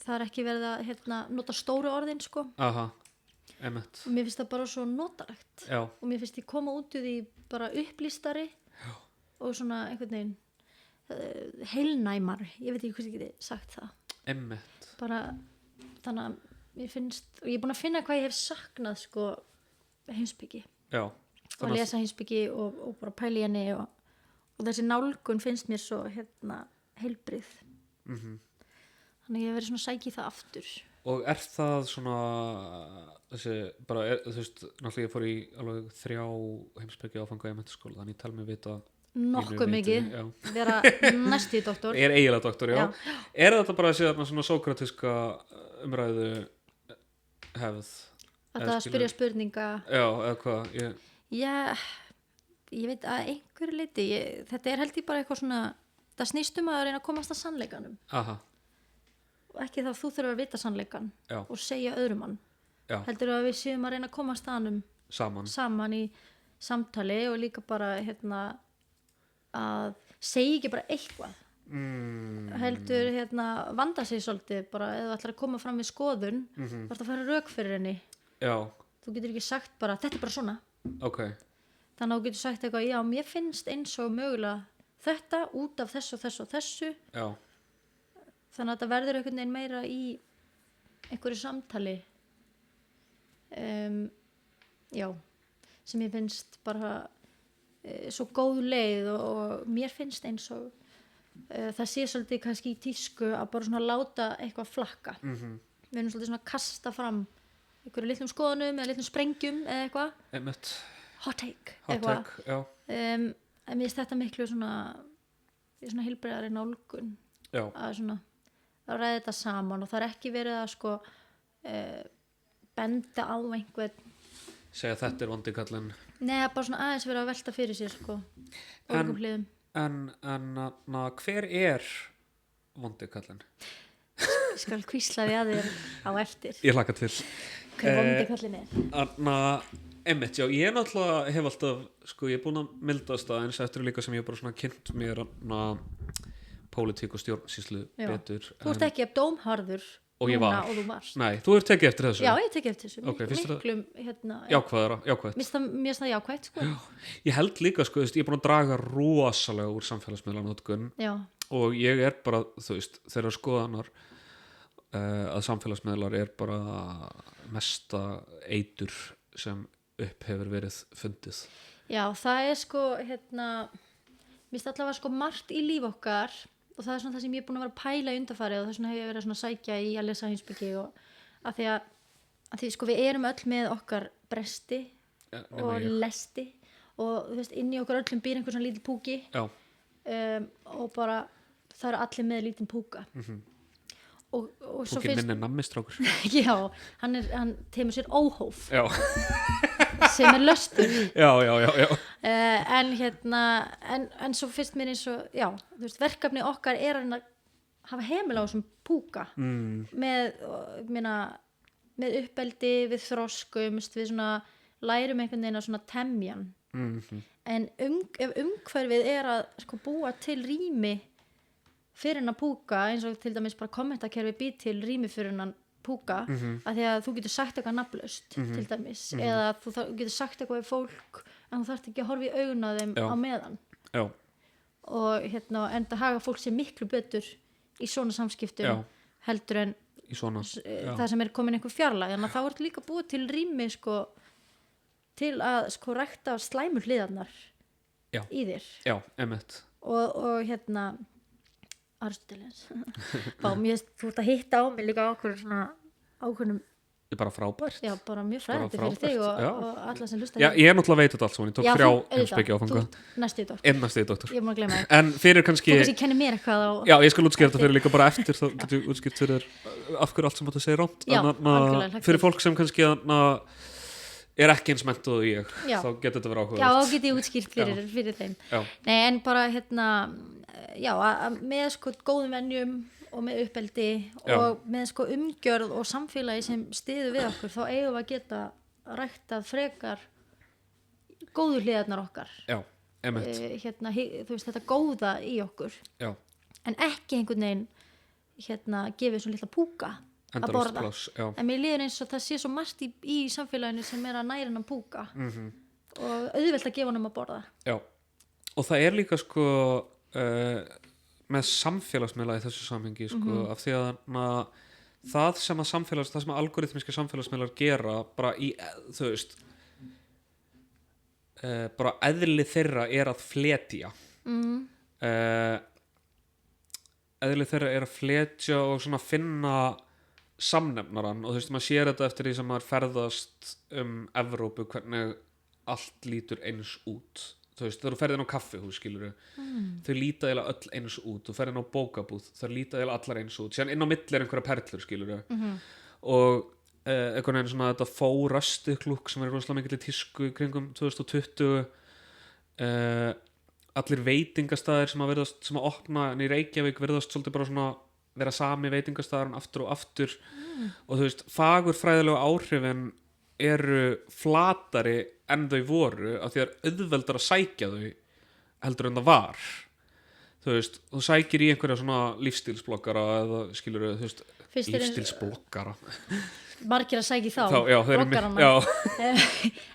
það er ekki verið að nota stóru orðin, sko. Aha, einmitt. Og mér finnst það bara svo notalegt. Já. Og mér finnst ég koma út úr því bara upplýstari. Já. Og svona einhvern veginn heilnæmar, ég veit ekki hvað ég geti sagt það. Einmitt. Bara, þannig að mér finnst, og ég er búin að finna hvað ég hef saknað, sko, heimspeki. Já. Og lesa heimspeki og bara pæli henni og þessi nálgun finnst mér svo heilbrigð. Þannig ég hef verið svona sækið það aftur. Og það svona þessi, bara, þú veist, náttúrulega ég fór í alveg 3 heimspeki áfanga í menntaskóla, þannig ég tel mig vita nokkuð mikið, vera næsti doktor. Ég er eiginlega doktor, já. Er þetta bara að segja svona sókratiska umræðu hefð? Þetta spyrja spurninga. Já, eða hvað, Já, ég veit að einhverju leyti, þetta er held ég bara eitthvað svona, það snýst að reyna að komast að sannleikanum. Aha. Og ekki þá þú þurfur að vita sannleikan. Já. Og segja öðrum hann. Já. Heldur að við séum að reyna að komast að hannum saman í samtali og líka bara að segja ekki bara eitthvað. Heldur vanda sig svolítið bara, eða ætlar að koma fram við skoðun, þarf að fara rök fyrir henni. Já. Þú getur ekki sagt bara, þetta er bara svona. Okay. Þannig að þú getur sagt eitthvað, já, mér finnst eins og mögulega þetta út af þessu og þessu og þessu. Já. Þannig að þetta verður einhvern veginn meira í einhverju samtali já, sem ég finnst bara svo góð leið og mér finnst eins og það sé svolítið kannski í tísku að bara svona láta eitthvað flakka. Við erum svolítið svona að kasta fram einhverju litlum skoðunum eða litlum sprengjum eða eitthvað. Einmitt. Hot take. Hot take, já. En mér finnst þetta miklu svona heilbrigðari nálgun. Já. Að ræða þetta saman og það er ekki verið að sko benda á einhvern. Segja þetta er vondi kallinn. Nei, bara svona aðeins verið að velta fyrir sér sko. Ólíkum hliðum. En hver er vondi kallinn? Ég skal hvísla því að þér á eftir. Ég hlakka til. Hver vondi kallinn er? Einmitt, já, ég náttúrulega hef alltaf, sko, ég er búin að mildast það eins eftir líka sem ég bara svona kynnt mér pólitík og stjórnsýslu betur. Þú ert ekki dómharður núna og þú varst. Nei, þú ert tekið eftir þessu. Já, ég tekið eftir þessu. Okay, miklum, jákvætt. Mér finnst það jákvætt, sko. Já, ég held líka, sko, ég er búin að draga rosalega úr samfélagsmiðlanotkun og ég er bara, þú veist, þeirra skoðanar að samfélagsmiðlar er bara mesta eitur sem upp hefur verið fundið. Já, það er sko mér finnst allavega sko margt í líf okkar og það er svona það sem ég er búin að vera að pæla í undanfarið og þess vegna hef ég verið að sækja í að lesa heimspeki og að því sko við erum öll með okkar bresti og lesti og þú veist inn í okkur öllum býr einhver svona lítil púki og bara það eru allir með lítinn púka og svo fyrst minn er nammistrákur já, hann teimur sér óhóf sem er löstur en svo fyrst mér eins og já, þú veist, verkefni okkar er að hafa heimil á þessum púka með uppeldi við þroskumst, við svona lærum einhvern veginn að svona temjan en ef umhverfið að sko búa til rými fyrir hann að púka, eins og til dæmis bara kommentakerfi býr til rými fyrir hann púka, af því að þú getur sagt eitthvað nafnlaust til dæmis, eða þú getur sagt eitthvað við fólk en þú þarft ekki að horfa í augun á þeim á meðan. Já. Og enda haga fólk sér miklu betur í svona samskiptum heldur en í svona, það sem komin einhver fjarlæg, þannig að þá ertu líka búið til rými sko, til að sko rækta slæmu hliðarnar í þér. Já, einmitt. Og Aristoteles þú ert að hitta á mig líka ákveðnum Þetta bara frábært. Já, bara mjög fræðandi fyrir þig og alla sem hlusta. Já, ég náttúrulega veit þetta allt svona, ég tók 3 heimspeki áfanga. Næstu í doktor. Ég má gleyma það. En fyrir kannski... Þú kannski kenni mér eitthvað á... Já, ég skal útskýra þetta fyrir líka bara eftir, þá getur ég útskýrt fyrir af hverju allt sem þetta segir rámt. Já, algjörlega. Fyrir fólk sem kannski ekki eins menntað og ég, þá getur þetta verið áhugavert. Já, þá getur ég útskýrt fyrir þeim. Nei, en bara með sko góðum venjum og með uppeldi og með sko umgjörð og samfélagi sem styður við okkur, þá eigum við að geta ræktað frekar góðu hliðarnar okkar. Já, einmitt. Þú veist, þetta góða í okkur. Já. En ekki einhvern veginn gefið svo litla púka að borða. En mér líður eins og það sé svo margt í samfélaginu sem að næra hann púka og auðvelt að gefa hann að borða. Já, og það líka sko með samfélagsmiðla í þessu samhengi sko, af því að það sem algoritmiska samfélagsmiðlar gera bara í, þú veist bara eðli þeirra að fletja eðli þeirra að fletja og svona finna samnefnaran, og þú veist, maður sér þetta eftir því sem maður ferðast Evrópu, hvernig allt lítur eins út. Þú veist, þegar þú ferð inn á kaffihús, skilurðu, þau líta eiginlega öll eins út, þú ferð inn á bókabúð, þau líta eiginlega allar eins út, síðan inn á milli einhverja perlur, skilurðu, og einhvern veginn svona þetta fóröstuklúk sem rosalega mikil í tísku kringum 2020, allir veitingastæðir sem að opna en í Reykjavík virðast svolítið bara svona vera sami veitingastæðarinn aftur og aftur, og þú veist, fagurfræðilegu áhrifin eru flatari en þau voru, af því að auðveldar að sækja þau heldur en það var. Þú veist, þú sækir í einhverja svona lífstílsbloggara eða skilurðu, þú veist, lífstílsbloggara margir að sækja þá bloggarana.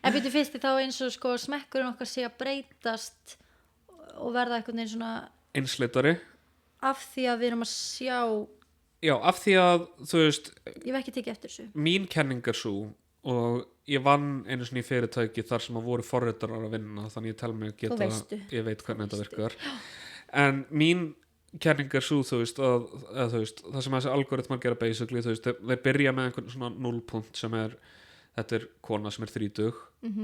En byrju fyrst þá eins og sko smekkurinn okkar sé að breytast og verða einhvern veginn svona einsleitari af því að við erum að sjá af því að, þú veist, ég hef ekki tekið eftir þessu. Mín kenning svo, og ég vann einu svona í fyrirtæki þar sem að voru forritarar að vinna, þannig ég tel mig að geta, ég veit hvernig þetta virkar. En mín kenning svo, þú veist, þú veist, það sem þessi algoritmar gera basically, þú veist, þeir byrja með einhvern svona nullpunkt sem þetta kona sem 30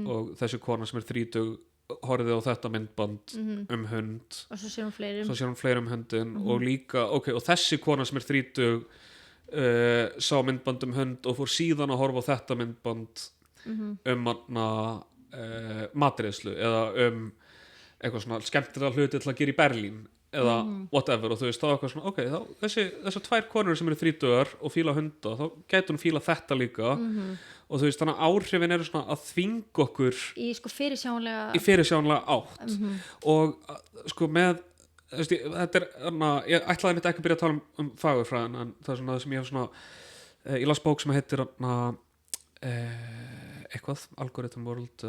og þessi kona sem 30 horfði á þetta myndband hund og svo sér hún fleiri hundin og líka, og þessi kona sem 30 sá myndband hund og fór síðan að horfa á þetta myndband matreiðslu eða eitthvað svona skemmtilega hluti til að gera í Berlín eða whatever, og þú veist, þá eitthvað svona þá þessar 2 konur sem 30 og fíla hunda, þá gæti hún fíla þetta líka og þú veist, þannig að áhrifin eru svona að þvinga okkur í sko fyrirsjáanlega átt og sko með þetta ég ætlaði mitt ekki að byrja að tala fagurfræðin, en það svona það sem ég hef svona ég las bók sem heitir eitthvað, Algorithm World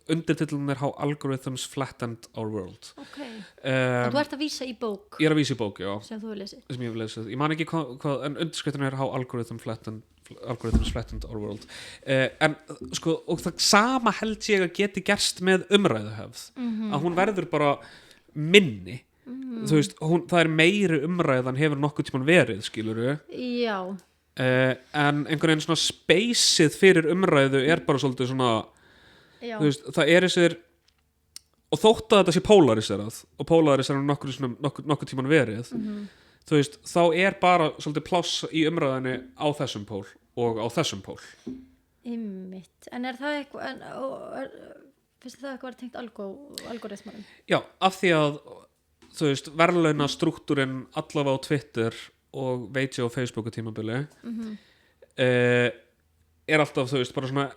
undirtillin How Algorithms Flattened Our World. Og þú ert að vísa í bók? Ég er að vísa í bók, já, sem þú hefur lesið? Sem ég hef lesið, ég man ekki hvað en undirskriftin How Algorithms Flattened Our World. En sko, og það sama held ég að geti gerst með umræðuhefð, að hún verður bara minni, þú veist, það meiri umræðan hefur nokkuð tímann verið, skilurðu? Já. En einhvern veginn svona speysið fyrir umræðu bara svolítið svona, þú veist, það þessir, og þótt að þetta sé polariserað og polariserað nokkuð tímann verið, þú veist, þá bara svolítið pláss í umræðinni á þessum pól og á þessum pól. Einmitt. En það eitthvað finnst það eitthvað tengt algoritmarum? Já, af því að, þú veist, verðlauna strúktúrin allavega á Twitter og veit ég á Facebook tímabili alltaf, þú veist, bara svona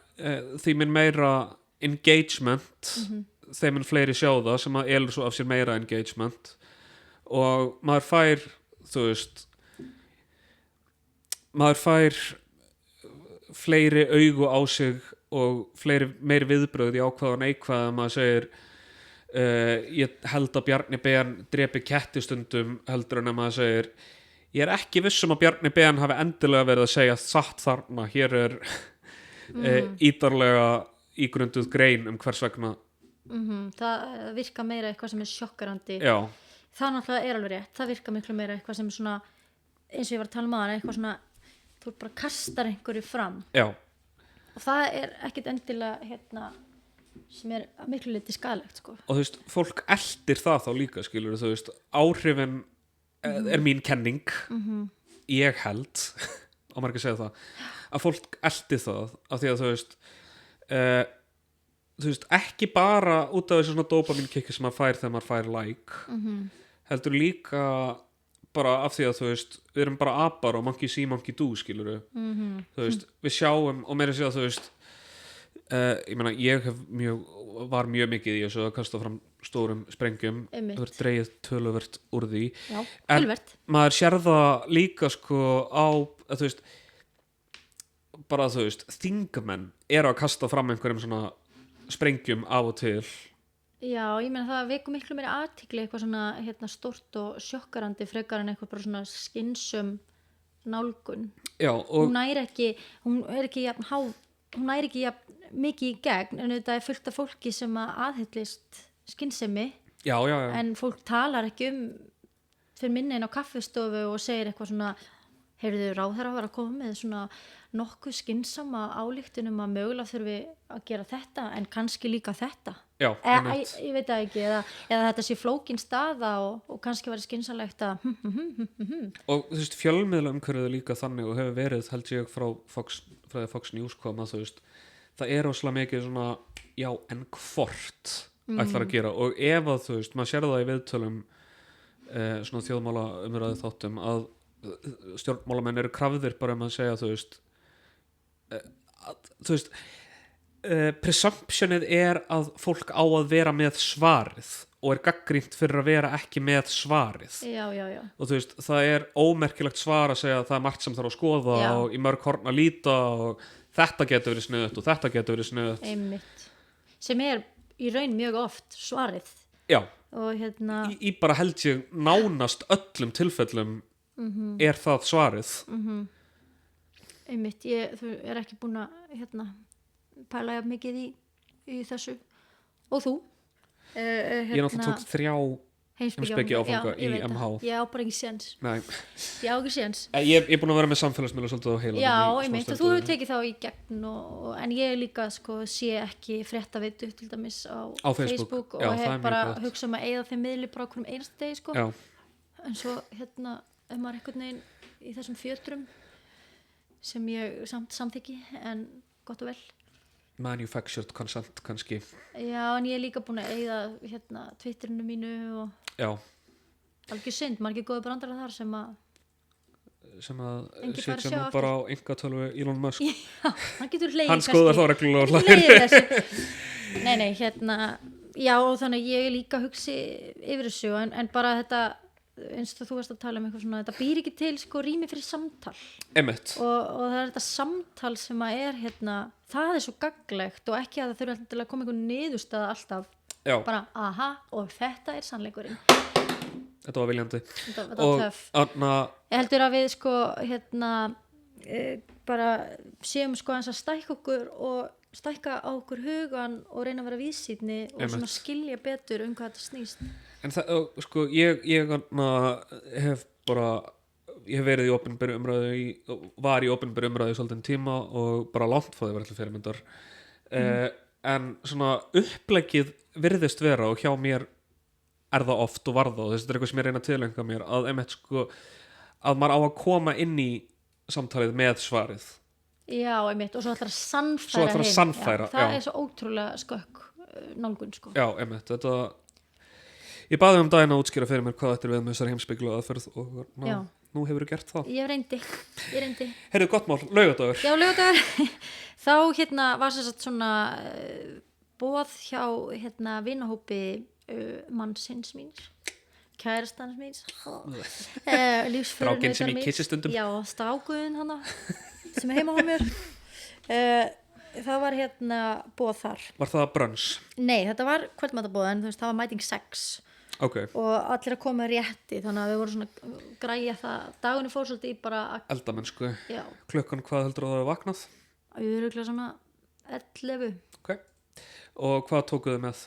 því minn meira engagement þeim minn fleiri sjá það sem að elur svo af sér meira engagement og maður fær, þú veist maður fær fleiri augu á sig og meiri viðbrögð í ákvaða neikvæða maður segir ég held að Bjarni Ben drepi ketti stundum heldur en að maður segir ég ekki vissum að Bjarni Ben hafi endilega verið að segja satt þarna, hér ítarlega ígrunduð grein hvers vegna það virka meira eitthvað sem sjokkarandi já. Það náttúrulega alveg rétt, það virka miklu meira eitthvað sem svona, eins og ég var að tala um aðra eitthvað svona, þú bara kastar einhverju fram já. Og það ekkit endilega sem miklu liti skaðlegt sko. Og þú veist, fólk eldir það þá líka skilur, þú veist, áhrifin mín kenning ég held á maður ekki að segja það að fólk eldir það af því að þú veist ekki bara út af þessu svona dopamínkikki sem maður fær þegar maður fær like heldur líka bara af því að þú veist við erum bara apar og monkey see, monkey do skilur þú veist, við sjáum og meira að segja þú veist ég meina ég var mjög mikið í þessu að kasta fram stórum sprengjum það verður dreigð töluvert úr því já, en maður sér það líka sko á að þú veist bara þú veist þingmenn eru að kasta fram einhverjum svona sprengjum af og til já, ég meina það vekur miklu meiri athygli eitthvað svona stórt og sjokkarandi frekar en eitthvað bara svona skynsum nálgun já, og hún er ekki jafn mikið í gegn en þetta fullt af fólki sem aðhyllist skynsemi já. En fólk talar ekki fyrir minni inn á kaffistofu og segir eitthvað svona heyrðu ráðherra var að koma með svona nokkuð skynsama álíktun að mögulega þurfi að gera þetta en kannski líka þetta já, ég veit það ekki eða þetta sé flókin staða og kannski verið skynsamlegt að og þú veist fjölmiðla umhverfið líka þannig og hefur verið held ég frá Fox News koma þú veist það óslega mikið svona já en hvort ætlar að gera og ef að þú veist maður sér það í viðtölum svona þjóðmála umræðu þáttum að stjórnmálamenn eru krafðir bara að segja þú veist presumptionið að fólk á að vera með svarið og gagnrýnt fyrir að vera ekki með svarið já. Og þú veist það ómerkilegt svar að segja að það margt sem þarf að skoða já. Og í mörg horn að líta og þetta getur verið sniðugt og þetta getur verið sniðugt einmitt sem í raun mjög oft svarið já og í bara held ég nánast öllum tilfellum það svarið einmitt, þú ekki búin að pæla jafn mikið í þessu og þú ég náttúrulega tók 3 heimspeki áfanga í MH ég á bara ekki séns ég á ekki séns ég búin að vera með samfélagsmiðla svolítið á heila já, einmitt, og þú hefur tekið þá í gegn en ég líka sko sé ekki fréttaveitu til dæmis á Facebook og hef bara hugsað að eyða þeim miðli bara okkur einasta degi sko já. En svo ef maður einhvern veginn í þessum fjötrum sem ég samþykki en gott og vel manufactured consent kannski já en ég líka búin að eyða Twitterinu mínu og já algjör synd, margir góði brandara þar sem að sitja nú bara á einkatölvu Elon Musk já, hann getur hlegið hann skoðar þá reglulega og hlæðir nei, já og þannig ég líka hugsi yfir þessu en bara þetta eins og þú varst að tala eitthvað svona þetta býr ekki til sko rými fyrir samtal og það þetta samtal sem að það svo gagnlegt og ekki að það þurfa alltaf að koma einhvern niðurstaða alltaf já. Bara aha og þetta sannleikurinn þetta var viljandi þetta var töff ég heldur að við sko bara séum sko að stækka á okkur hugan og reyna að vera víðsýnni og svona skilja betur hvað þetta snýst en það, sko, ég hef bara ég hef verið í opinberu umræðu var í opinberu umræðu svolítinn tíma og bara langt frá því var allir fyrirmyndar en svona uppleggið virðist vera og hjá mér það oft og var það og þetta eitthvað sem ég reyna að tilengja mér að sko, að maður á að koma inn í samtalið með svarið já, einmitt, og svo ætlar að sannfæra það svo ótrúlega skökk nálgun sko. Já, einmitt, þetta Ég baði daginn að útskýra fyrir mér hvað þetta við með þessari heimspekilega aðferð og nú hefur þú gert það. Ég reyndi. Heyrðu, gott mál, laugardagur. Já, laugardagur. Þá var sem sagt svona boð hjá vinahópi mannsins míns, kærastans míns, strákinn sem ég kissi stundum. Já, strákuðin hana sem heima á mér. Það var boð þar. Var það brunch? Nei, þetta var kvöldmatarboð en það var mæting 6 og allir að koma rétti, þannig að við vorum svona græja það, dagunni fór svolítið í bara eldamennsku. Klukkan hvað heldur það að vaknað? Örugglega svona 11. Og hvað tókuðu með?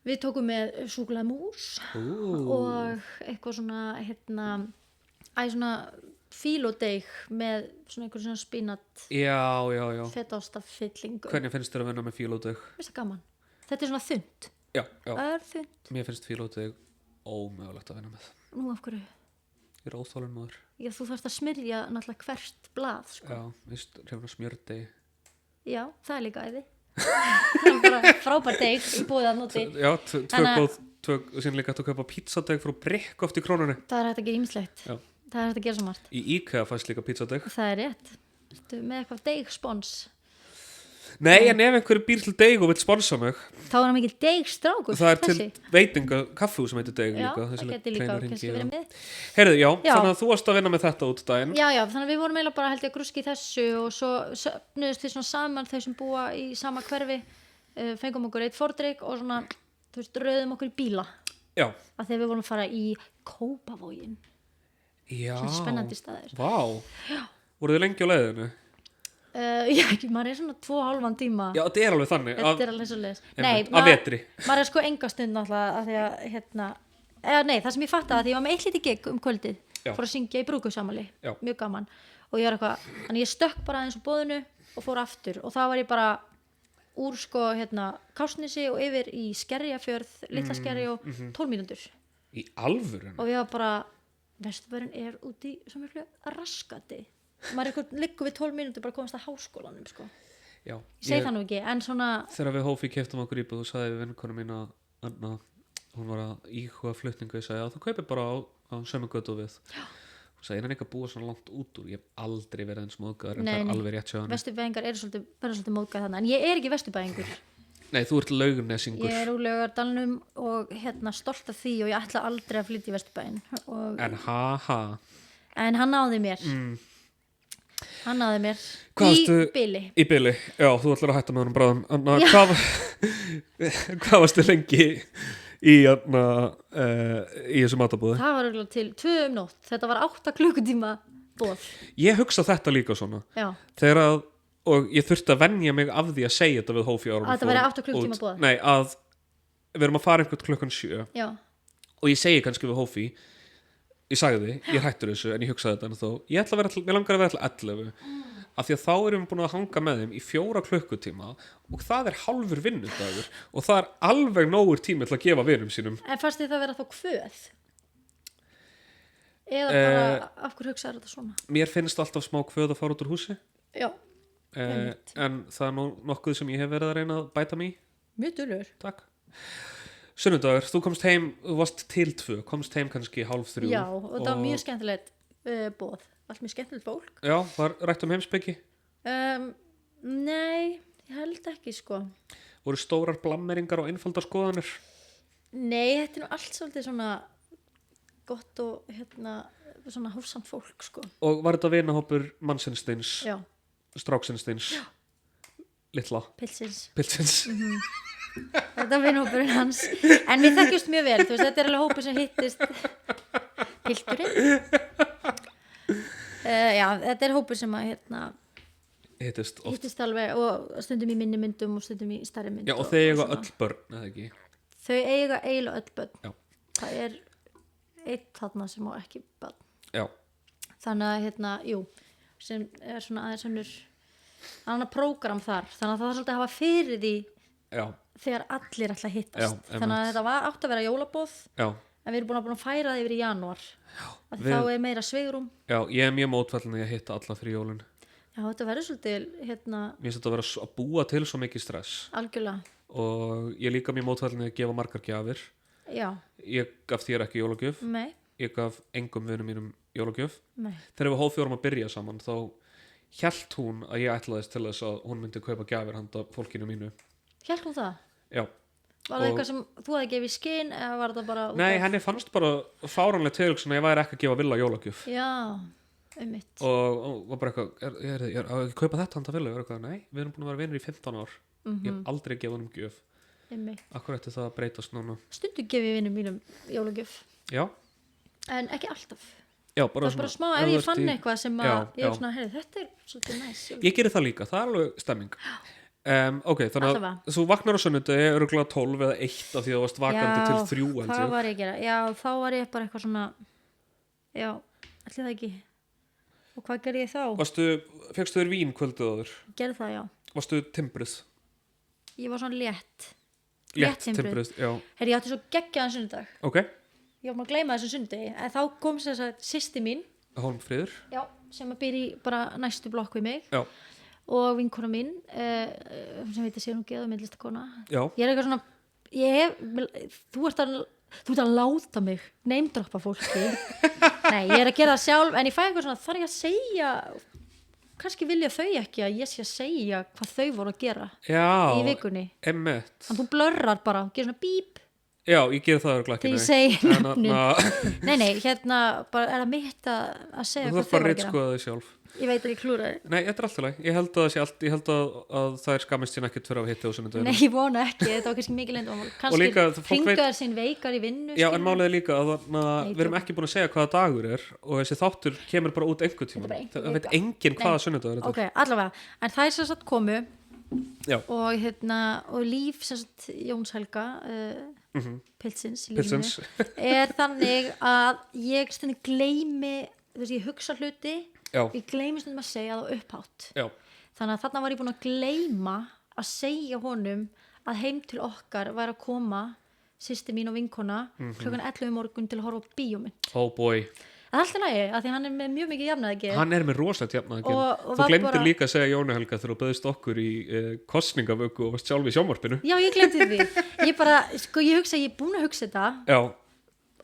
Við tókum með súkkulaðimús og eitthvað svona svona fílódeig með svona einhver svona spínat fetaostafyllingu. Hvernig finnst þér að vinna með fílódeig? Mér finnst það gaman. Þetta svona þunnt. Já. Örþunnt. Mér finnst fílódeig ómögulegt að vinna með. Nú af hverju? Ég er óþólinn maður. Já, þú þarfst að smyrja náttúrulega hvert blað, sko. Já, veist, hrefna smjördeig. Já, það er líka æði. Það er bara frábær deig í búið að noti. Já, tvö síðan líka að kaupa pizzadeig frá Brekk oft í Krónunni. Það er hægt að gera ýmislegt. Já. Það er hægt að gera svo margt. Í IKEA fæst líka pizzadeig. Það er rétt. Með eitthvað deigspons. Nei, en ef einhverju býr til deig og vil sponsa mig, þá er það mikil deigstrákur. Það er til veitinga kaffú sem heitir deig líka. Já, það getur líka kannski verið með. Heyrðu, já, þannig að þú varst að vinna með þetta út daginn. Já, þannig að við vorum eiginlega bara held ég að grúski í þessu og svo söfnuðust við svona saman þau sem búa í sama hverfi, fengum okkur eitt fordrykk og svona, þú veist, röðum okkur í bíla. Já. Að þegar við vorum að fara í Kópavoginn. Já. Svona spennandi staðir. Vá. Já. Voruð þið lengi á leiðinu? Já, maður er svona 2,5 tíma. Já, þetta er alveg þannig. Þetta er alveg svo leiðis. Nei, að vetri. Maður er sko enga stund náttúrulega að því að, nei, það sem ég fattaði að því ég var með eitt lítið gig kvöldið, fór að syngja í brúðkaupsafmæli, mjög gaman. Og ég var eitthvað, þannig ég stökk bara aðeins úr boðinu og fór aftur. Og þá var ég bara úr sko, Kársnesi og yfir í Skerjafjörð, Litla Skerja og 12 mínútur. Í alvörun? Og ég var bara, Vesturbærinn er út í svo miklu raskati. Maður liggur við 12 mínútur bara komast að háskólanum sko. Já, ég segi það nú ekki, en svona þegar við Hófi keyptum okkur íbúð og sagði við vinkonu mín að hún var að íhuga flutningu, ég sagði að þú kaupir bara á sömu götu við. Hún sagði, ég er ekki að búa svona langt út úr, ég hef aldrei verið eins móðgæður, en það er alveg rétt hjá henni. Vesturbæingar eru svolítið móðgæð þarna, en ég er ekki vesturbæingur. Nei, þú ert Laugarnesingur. Ég er úr Laugardalnum og stolt af því og ég ætla aldrei að flytja í Vesturbæinn. En hann náði mér. Hann náði mér í bili. Já, þú ætlar að hætta með honum bráðum. Hvað varstu lengi í þessu matabúði? Það var til 2 nótt. Þetta var 8 klukkutíma boð. Ég hugsa þetta líka svona. Já. Og ég þurfti að venja mig af því að segja þetta við Hófi árum. Að þetta væri 8 klukkutíma boð? Nei, að við erum að fara einhvern klukkan 7. Já. Og ég segi kannski við Hófi, ég sagði, ég hættur þessu en ég hugsaði þetta en þó, ég langar að vera til 11 af því að þá erum við búin að hanga með þeim í 4 klukkutíma og það er hálfur vinnudagur og það er alveg nógur tími til að gefa vinum sínum. En fannst þið það vera þá kvöð? Eða bara, af hverju hugsaði þetta svona? Mér finnst alltaf smá kvöð að fara út úr húsi. Já. En það er nokkuð sem ég hef verið að reyna að bæta mig í. Mjög dulur. Takk. Sunnudagur, þú komst heim, þú varst til 2, komst heim kannski 2:30. Já, og það var mjög skemmtilegt boð, allt mjög skemmtilegt fólk. Já, var rætt heimspeki? Nei, ég held ekki sko. Voru stórar blammeringar og einfaldar skoðanir? Nei, þetta er nú allt svolítið svona gott og svona hófsamt fólk sko. Og var þetta vinahópur mannsinssteins? Já. Stráksinssteins? Já. Litla? Pilsins. Þetta var vinahópurinn hans. En við þekkjumst mjög vel, þú veist, þetta er alveg hópur sem hittist. Pilturinn. Já, þetta er hópur sem að hittist alveg og stundum í minni myndum og stundum í stærri myndum. Já, og þau eiga öll börn, eða ekki? Þau eiga eiginlega öll börn. Já. Það er eitt þarna sem á ekki börn. Já. Þannig að, jú, sem er svona aðeins annar prógram þar. Þannig að það er svolítið að hafa fyrir því þegar allir ætla að hittast. Þannig að þetta átti að vera jólaboð. Já. En við erum búin að færa það yfir í janúar. Þá er meira svigrúm. Já, ég er mjög mótfallin að hitta alla fyrir jólin. Já, þetta verður svolítið mér finnst þetta að vera að búa til svo mikið stress. Algjörlega. Og ég er líka mjög mótfallin að gefa margar gjafir. Ég gaf þér ekki jólagjöf. Nei. Ég gaf engum vinum mínum jólagjöf. Nei. Þegar við hófjórum að byrja saman þá hélt hún að ég ætlaðist til þess að hún myndi kaupa gjafir handa fólkinu mínu. Hélt hún það? Já. Var það eitthvað sem þú hefði gefið skinn eða var það bara... Nei, henni fannst bara fáránlega tilhugsun að ég væri ekki að gefa Villa jólagjöf. Já, einmitt. Og bara eitthvað, ég ekki kaupa þetta handa Villa? Nei, við erum búin að vera vinir í 15 ár. Ég hef aldrei gefið honum gjöf. Einmitt. Akkur ætti það að breytast núna? Stundum gefið vinum mínum jólagjöf. Já. En ekki alltaf. Já, bara það er bara smá, ef ég fann eitthvað sem að ég er svona, heyrðu, þetta er svolítið næs. Ég gerir það líka, það er alveg stemming. Ok, þannig að þú vaknar á sunnudegi örugglega 12 eða 1 af því að þú varst vakandi til 3 Já, hvað var ég að gera? Já, þá var ég bara eitthvað svona já, ætli það ekki og hvað gerði ég þá? Fékkstu þér vín kvöldið áður? Gerði það, já. Varstu timbruð? Ég var svona létt timbruð, já. Herri, ég átti svo geggjaðan sunnudag. Ok. Ég var maður að gleyma þessum sunnudegi en þá kom þess að systir mín Hólmfríður? Já, sem að býr í bara næstu blokk við mig. Já. Og vinkona mín sem heitir Sigrún Geða, myndlistakona. Já. Ég er eitthvað svona þú ert að láta mig neymdroppa fólki. Nei, ég er að gera það sjálf en ég fæ eitthvað svona, þarf ég að segja kannski vilja þau ekki að ég sé að segja hvað þau voru að gera í vikunni. Einmitt. Þannig þú blörrar bara, gerir svona bíp. Já, ég ger það örugglega ekki. Þegar ég segi nöfnin. Nei, hérna bara er það mitt að segja hvað þau voru að gera. Þú þarf bara að ritskoða þig sjálf. Ég veit ekki klúraði. Nei, þetta er alltaf læg. Ég held að það er skammist sín ekkert fyrir að hitta á sunnudögum. Nei, ég vona ekki. Þetta var kannski mikið leyndamál. Kannski hringaður sín veikar í vinnu. Já, en málið er líka að við erum ekki búin að segja hvaða dagur er og þessi þáttur kemur bara út einhvern tíma. Það veit enginn hvaða sunnudagur þetta er. Ok, allavega. En það er sem sagt komu Já. Og líf sem sagt Jóns Helga pilsins í lífinu er þannig að ég stundum gleymi, þú veist, ég hugsa hluti ég gleymi stundum að segja það upphátt. Já. Þannig að þarna var ég búin að gleyma að segja honum að heim til okkar væri að koma systir mín og vinkona klukkan 11 morgun til að horfa á bíómynd. Oh boy. Það er alltaf lægi, af því hann er með mjög mikið jafnaðargeð. Hann er með rosalegt jafnaðargeð. Þú glemdir líka að segja Jóni Helga þegar þú bauðst okkur í kosningavöku og varst sjálf í sjónvarpinu. Já, ég glemdi því. Ég bara, ég hugsa, ég er búin að hugsa þetta. Já.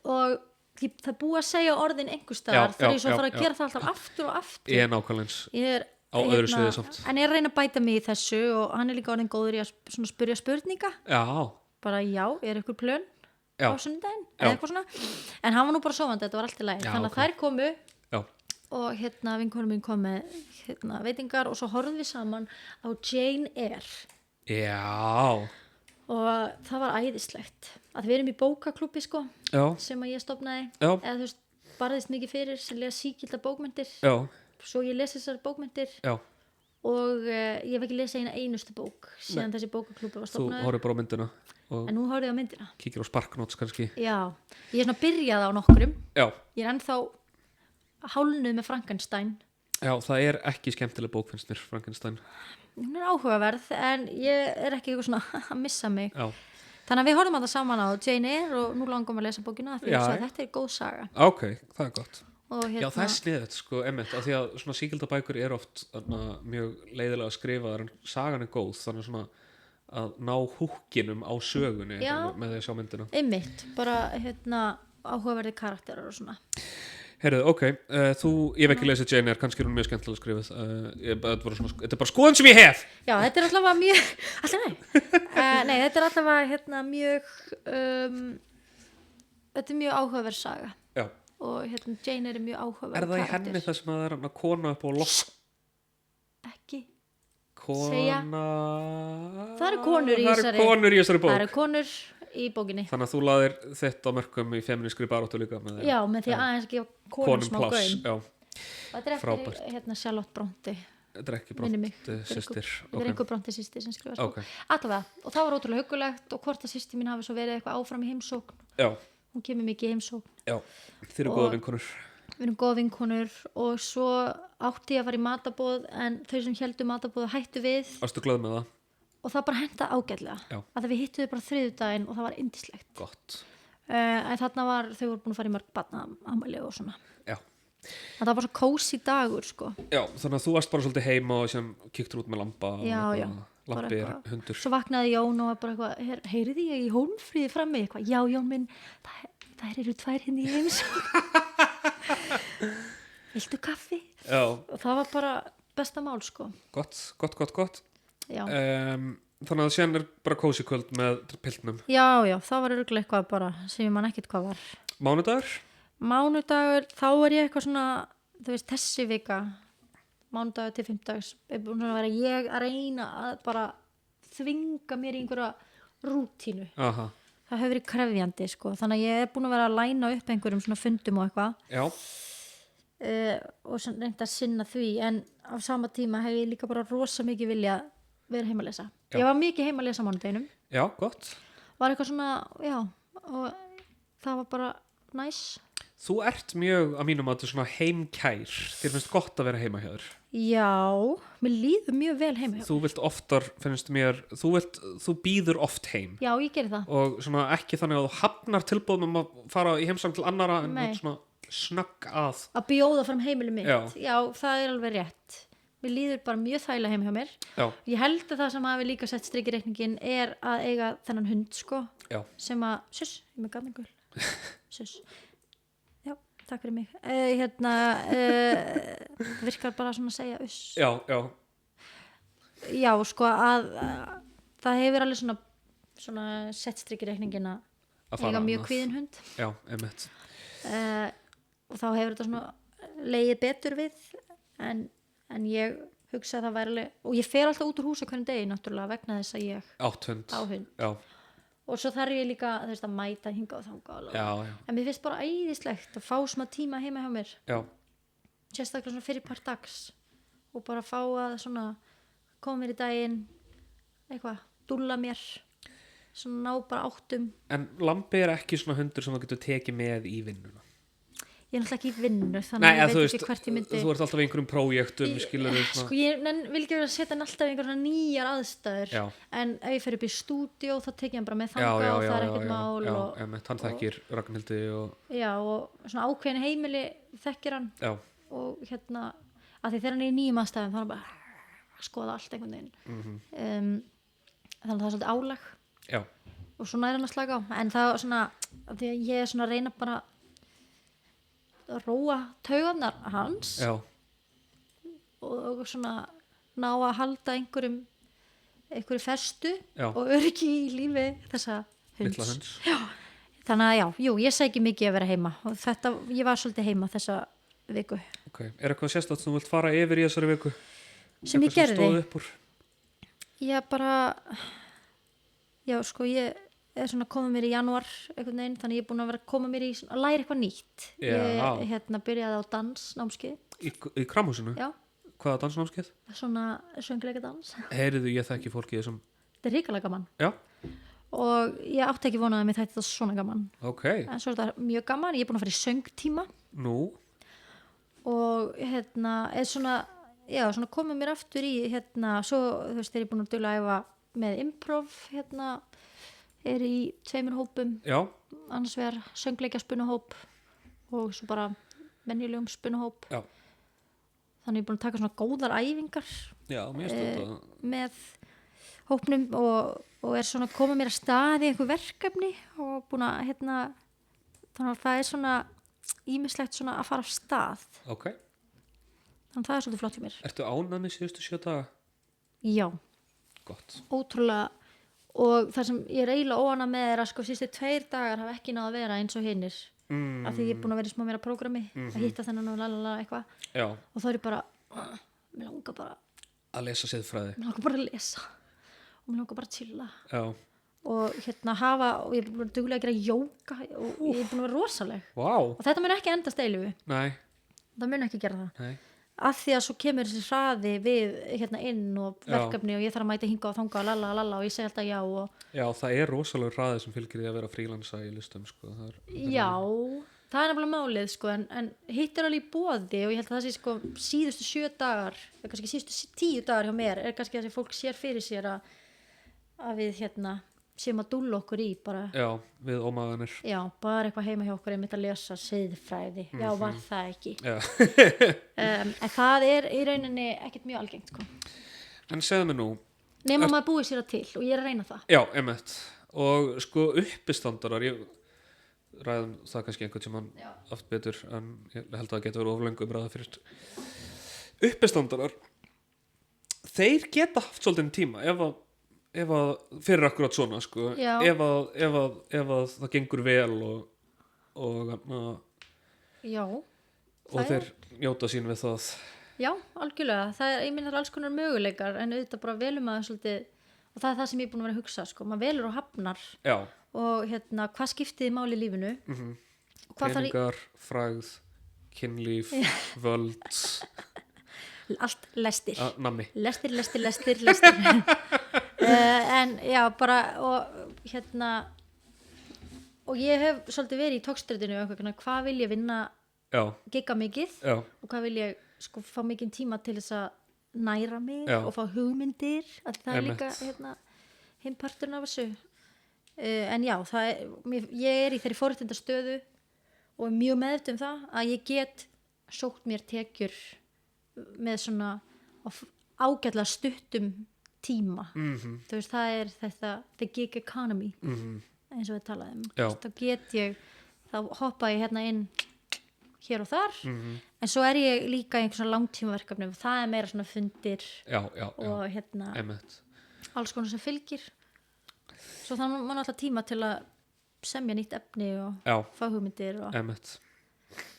Og það er búið að segja orðin einhver staðar þegar ég svo fara að gera það alltaf aftur og aftur. Ég er nákvæmlega eins. Ég er á öðru sviði samt. En ég er að reyna að bæta mig í þessu og hann er líka orðin góður í að spyrja spurninga. Já. Bara er ykkur plön á sunnudaginn eða eitthvað svona. En hann var nú bara sofandi, þetta var allt í lagi. Þannig að þær komu og vinkonum mín kom með veitingar og svo horfðum við saman á Jane Eyre. Já. Og það var æðislegt að við erum í bókaklúbbi sko sem að ég stofnaði eða þú veist, barðist mikið fyrir sem lega sígilda bókmyndir svo ég lesi þessar bókmyndir og ég hef ekki lesið einustu bók síðan þessi bókaklúbbi var stofnaði. Þú horfði bara á myndina en nú horfði ég á myndina. Kíkir á Sparknotes kannski. Já, ég er svona byrjað á nokkrum. Ég er ennþá hálnuð með Frankenstein. Já, það er ekki skemmtileg bók finnst mér, Frankenstein. Hún er áhugaverð en ég er ekki eitthvað svona að missa mig. Já. Þannig að við horfum þetta saman á Jane Eyre og nú langum að lesa bókina því að þetta er góð saga. Ok, það er gott. Já, það er sniðið sko, einmitt, af því að svona sígildabækur er oft mjög leiðilega skrifaðar en sagan er góð, þannig svona að ná húkkinum á sögunni með því að sjá myndina. Einmitt, bara áhugaverði karakterar og svona. Heyrðu, ok, ég hef ekki lesið Jane Eyre, kannski er hún mjög skemmtilega skrifið. Þetta er bara skoðun sem ég hef. Já, þetta er allavega mjög, nei, þetta er allavega mjög, þetta er mjög áhugaverð saga. Já. Og Jane Eyre er mjög áhugaverð karakter. Er það í henni það sem að það er kona upp á loft? Ekki. Kona... Það eru konur í þessari bók. Það eru konur í bókinni. Þannig að þú laðir þetta á mörkum í feminískri baráttu líka með þeim. Já, með því að aðeins gefa konum smá gaum. Já. Þetta er eftir Charlotte Brontë. Þetta er ekki Brontë systir. Þetta er einhver Brontë systir sem skrifast bók. Allavega, og það var ótrúlega huggulegt og hvort að systir mín hafi svo verið eitthvað áfram í heimsókn. Já. Hún kemur mikið í heimsókn. Já, þið eru góða vinkonur. Við erum góða vinkonur og svo átti ég að fara í matarboð en þau sem héldu matarboð hættu við. Varstu glöð með það? Og það bara henta ágætlega að við hittuðu bara þriðjudaginn og það var yndislegt. Gott. En þarna þau voru búin að fara í mörg barnaafmæli og svona. Já. Það var svo kósí dagur sko. Já, þannig að þú varst bara svolítið heima og sem kíktur út með lampa já. Lambi er hundur. Svo vaknaði Jón og var bara eitthvað, heyriði ég í Hólmfríði frammi eitthvað, já Jón minn, þær eru 2 hérna í heimsókn. Viltu kaffi? Já. Og það var bara besta mál sko. Gott. Já. Þannig að síðan er bara kósí kvöld með piltnum. Já, það var örugglega eitthvað bara sem ég man ekkert hvað var. Mánudagur, þá er ég eitthvað svona, þú veist, þessi vika, mánudagur til 5 dags, er búin að vera ég að reyna að bara þvinga mér í einhverja rútínu. Aha. Það hefur verið krefjandi, sko, þannig að ég er búin að vera að læna upp einhverjum svona fundum og eitthvað. Já. Og reynda að sinna því, en á sama tíma hef ég líka bara rosa mikið vilja vera heima að lesa. Já. Ég var mikið heima að lesa mánudeginum. Já, gott. Var eitthvað svona, já, og það var bara næs. Þú ert mjög, að mínum að þetta er svona heimkær. Þér finnst gott að vera heima hjá þér. Já, mér líður mjög vel heima hjá þér. Þú vilt oftar, finnst mér, þú býður oft heim. Já, ég gerir það. Og svona ekki þannig að þú hafnar tilboðum að fara í heimsang til annara en svona snögg að bjóða fram heimili mitt. Já, það er alveg rétt. Mér líður bara mjög þægilega heima hjá mér. Já. Ég held að það sem hafi líka sett strik í reikningin er að eiga þennan hund sko. Já. Sem að, ég er með gamengul. Já, takk fyrir mig. Virkar bara svona að segja Já. Já, sko að það hefur alveg svona sett strik í reikningin að eiga mjög kvíðin hund. Já, einmitt. Og þá hefur þetta svona legið betur við en ég hugsa að það væri alveg, og ég fer alltaf út úr húsa hvernig degi náttúrulega vegna þess að ég á hund. Já. Og svo þarf ég líka að mæta hingað og þangað. Já. En mér finnst bara æðislegt að fá smá tíma heima hjá mér. Já. Sérstaklega svona fyrir part dags og bara fá að svona koma mér í daginn eitthvað, dúlla mér svona ná bara áttum. En Lambi er ekki svona hundur sem þú getur tekið með í vinnuna? Ég er náttúrulega ekki í vinnu, þannig að ég veit ekki hvert ég myndi. Þú ert alltaf í einhverjum prójektum, skilur við. Sko ég vil ekki vera að setja hann alltaf í einhverja nýjar aðstæður. Já. En ef ég fer upp í stúdíó þá tek ég hann bara með þangað og það er ekkert mál. Já, hann þekkir Ragnhildi og... Já, og svona ákveðin heimili þekkir hann. Já. Og að því þegar hann er í nýjum aðstæðum þá er hann bara að skoða allt einhvern veginn. Þannig að það er svolítið álag. Já. Og svona er hann að slaka á. En það er svona, því að ég er svona að reyna bara að róa taugarnar hans. Já. Og svona ná að halda einhverju festu. Já. Og öryggi í lífi þessa hunds. Litla hunds. Já. Þannig að ég segi mikið að vera heima og ég var svolítið heima þessa viku. Ok, er eitthvað sérstætt sem þú vilt fara yfir í þessari viku? Sem ég gerði? Sem stóð upp úr? Ég bara sko ég er svona að koma mér í janúar einhvern veginn, þannig ég er búin að vera að koma mér í að læra eitthvað nýtt. Ég byrjaði á dansnámskeið. Í Kramhúsinu? Já. Hvaða dansnámskeið? Svona söngleika dans. Heyrðu, ég þekki fólkið þessum. Þetta er ríkalega gaman. Já. Og ég átti ekki vonað að mér þætti þetta svona gaman. Ok. En svo er þetta mjög gaman, ég er búin að fara í söngtíma. Nú? Og er svona komið mér aftur í svo þú veist, þegar ég er búin að dulla að æfa með improv er í 2 hópum. Já. Annars vegar söngleikja spunuhóp og svo bara venjulegum spunuhóp. Já. Þannig ég er búin að taka svona góðar æfingar. Já, mér stöðu með hópnum og er svona að koma mér að stað í einhver verkefni og búin að þannig að það er svona ýmislegt svona að fara af stað. Ok. Þannig að það er svolítið flott hjá mér. Ertu ánægð með síðustu 7 daga? Já. Gott. Ótrúlega. Og það sem ég er eiginlega óánægð með er að sko síðustu 2 dagar hafa ekki náð að vera eins og hinnir. Af því ég er búin að vera í smá meira prógrami að hitta þennan og lalala eitthvað. Já. Og þá er ég bara mér langar bara að lesa siðfræði. Mér langar bara að lesa og mér langar bara að chilla. Já. Og ég er búin að duglega að gera jóga og ég er búin að vera rosaleg. Wow. Og þetta mun ekki endast eilífu. Nei. Það mun ekki gera það. Nei. Af því að svo kemur þessi hraði við inn og verkefni og ég þarf að mæta hingað og þangað og lala og ég segi alltaf já og... Já, það er rosalega hraði sem fylgir því að vera frílansa í listum sko. Já, það er nefnilega málið sko, en hitt er alveg í boði og ég held að það sé sko síðustu 7 dagar eða kannski síðustu 10 dagar hjá mér er kannski þessi fólk sér fyrir sér að við sem að dúlla okkur í bara. Já, við ómaganir. Já, bara eitthvað heima hjá okkur einmitt að lesa siðfræði. Já, var það ekki. Já. En það er í rauninni ekkert mjög algengt sko. En segðu mig nú, nema maður búið sér að til og ég að reyna það. Já, einmitt. Og sko uppistandarar, ég ræðum það kannski einhvern sem hann oft betur, en ég held að það getur verið oflengu umræða fyrir uppistandarar. Þeir geta haft svolítið tíma ef að fyrir akkurat svona sko. ef að það gengur vel og þeir njóta sín við það. Já, algjörlega. Ég minn það alls konar möguleikar en auðvitað bara velum að svolítið, og það er það sem ég er búin að vera að hugsa sko. Maður velur og hafnar. Já. Og hvað skiptiði máli í lífinu? Peningar, frægð, kynlíf, völd, allt lestir. Nammi. Lestir. En já, bara og ég hef svolítið verið í togstreitinu hvað vil ég vinna gigga mikið og hvað vil ég sko fá mikinn tíma til þess að næra mig og fá hugmyndir, að það er líka hinn parturinn af þessu. En já, ég er í þeirri forréttindastöðu og er mjög meðvituð um það að ég get sótt mér tekjur með svona ágætlega stuttum tíma. Þú veist, það er þetta the gig economy eins og við talaðum. Þá get ég, þá hoppa ég inn hér og þar, en svo er ég líka í einhvern svona langtímaverkefni og það er meira svona fundir og alls konar sem fylgir. Svo þannig má alltaf tíma til að semja nýtt efni og fá hugmyndir og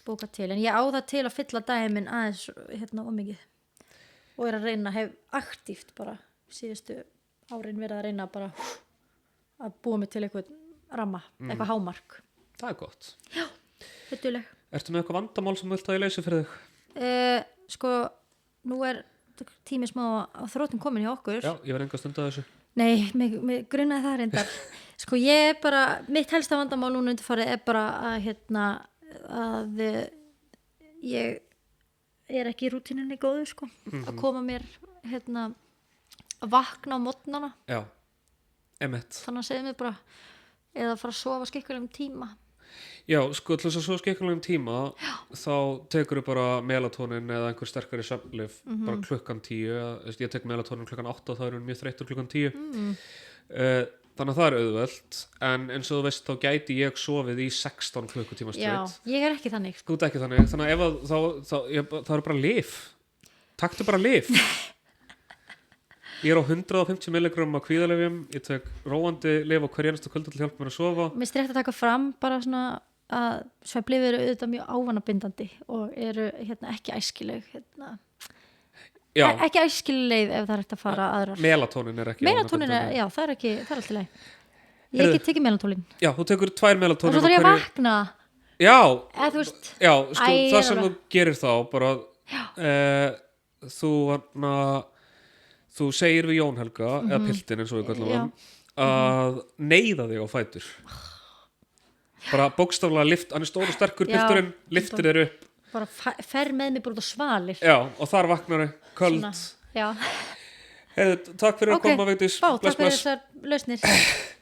bóka til. En ég á það til að fylla daginn minn aðeins ómikið og er að reyna, hef aktíft bara síðustu árin verið að reyna bara að búa mig til eitthvað ramma, eitthvað hámark. Það er gott. Já, huttuleg. Ertu með eitthvað vandamál sem vilt að ég leysi fyrir þig? Sko, nú er tími smá á þróttum komin hjá okkur. Já, ég var enga stund að þessu. Nei, mig grunnaði það reyndar. Sko, ég er bara, mitt helsta vandamál núna undirfarið er bara að ég er ekki í rútínunni góðu, sko. Að koma mér, að vakna á morgnana. Já, einmitt. Þannig að segja mér bara, eða fara að sofa skikkulegum tíma. Já, sko, til þess að svo skikkulegum tíma þá tekur þú bara melatonin eða einhver sterkari svefnlyf bara klukkan 10, ég tek melatonin klukkan 8 og það er mjög þreyttur klukkan 10 þannig að það er auðvelt en eins og þú veist þá gæti ég sofið í 16 klukkutíma streitt. Já, ég er ekki þannig. Þú ert ekki þannig, þannig að ef það eru bara lyf, taktu bara lyf. Ég er á 150 milligram af kvíðalyfjum, ég tek róandi lyf á hverja einasta kvöldi til að hjálpa mér að sofa. Mér finnst rétt að taka fram bara svona að svefnlyf eru auðvitað mjög ávanabindandi og eru ekki æskileg ekki æskileg leið ef það er hægt að fara aðrar. Melatonin er ekki ávanabindandi. Já, það er alltaf leið. Ég hef ekki tekið melatonin. Já, þú tekur 2 melatonin. Og svo þarf ég að vakna. Já, eða, þú veist, já, sko, það sem þú gerir þá bara þú segir við Jón Helga eða piltin eins og við kallum hann að neyða þig á fætur bara bókstaflega hann er stór og sterkur pilturinn, liftir þér upp bara fer með mig bara út á svalir og þar vaknar þig, köld takk fyrir að koma Vigdís. Takk fyrir þessar lausnir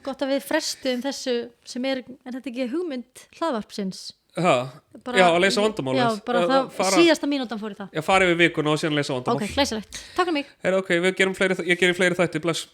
gott að við frestum þessu sem er þetta ekki hugmynd hlaðvarpsins að leysa vandamálið síðasta mínútan fór í það farið við vikuna og síðan leysa vandamál. Ok, glæsilegt, takk fyrir mig. Ég gerum fleiri þætti, bless.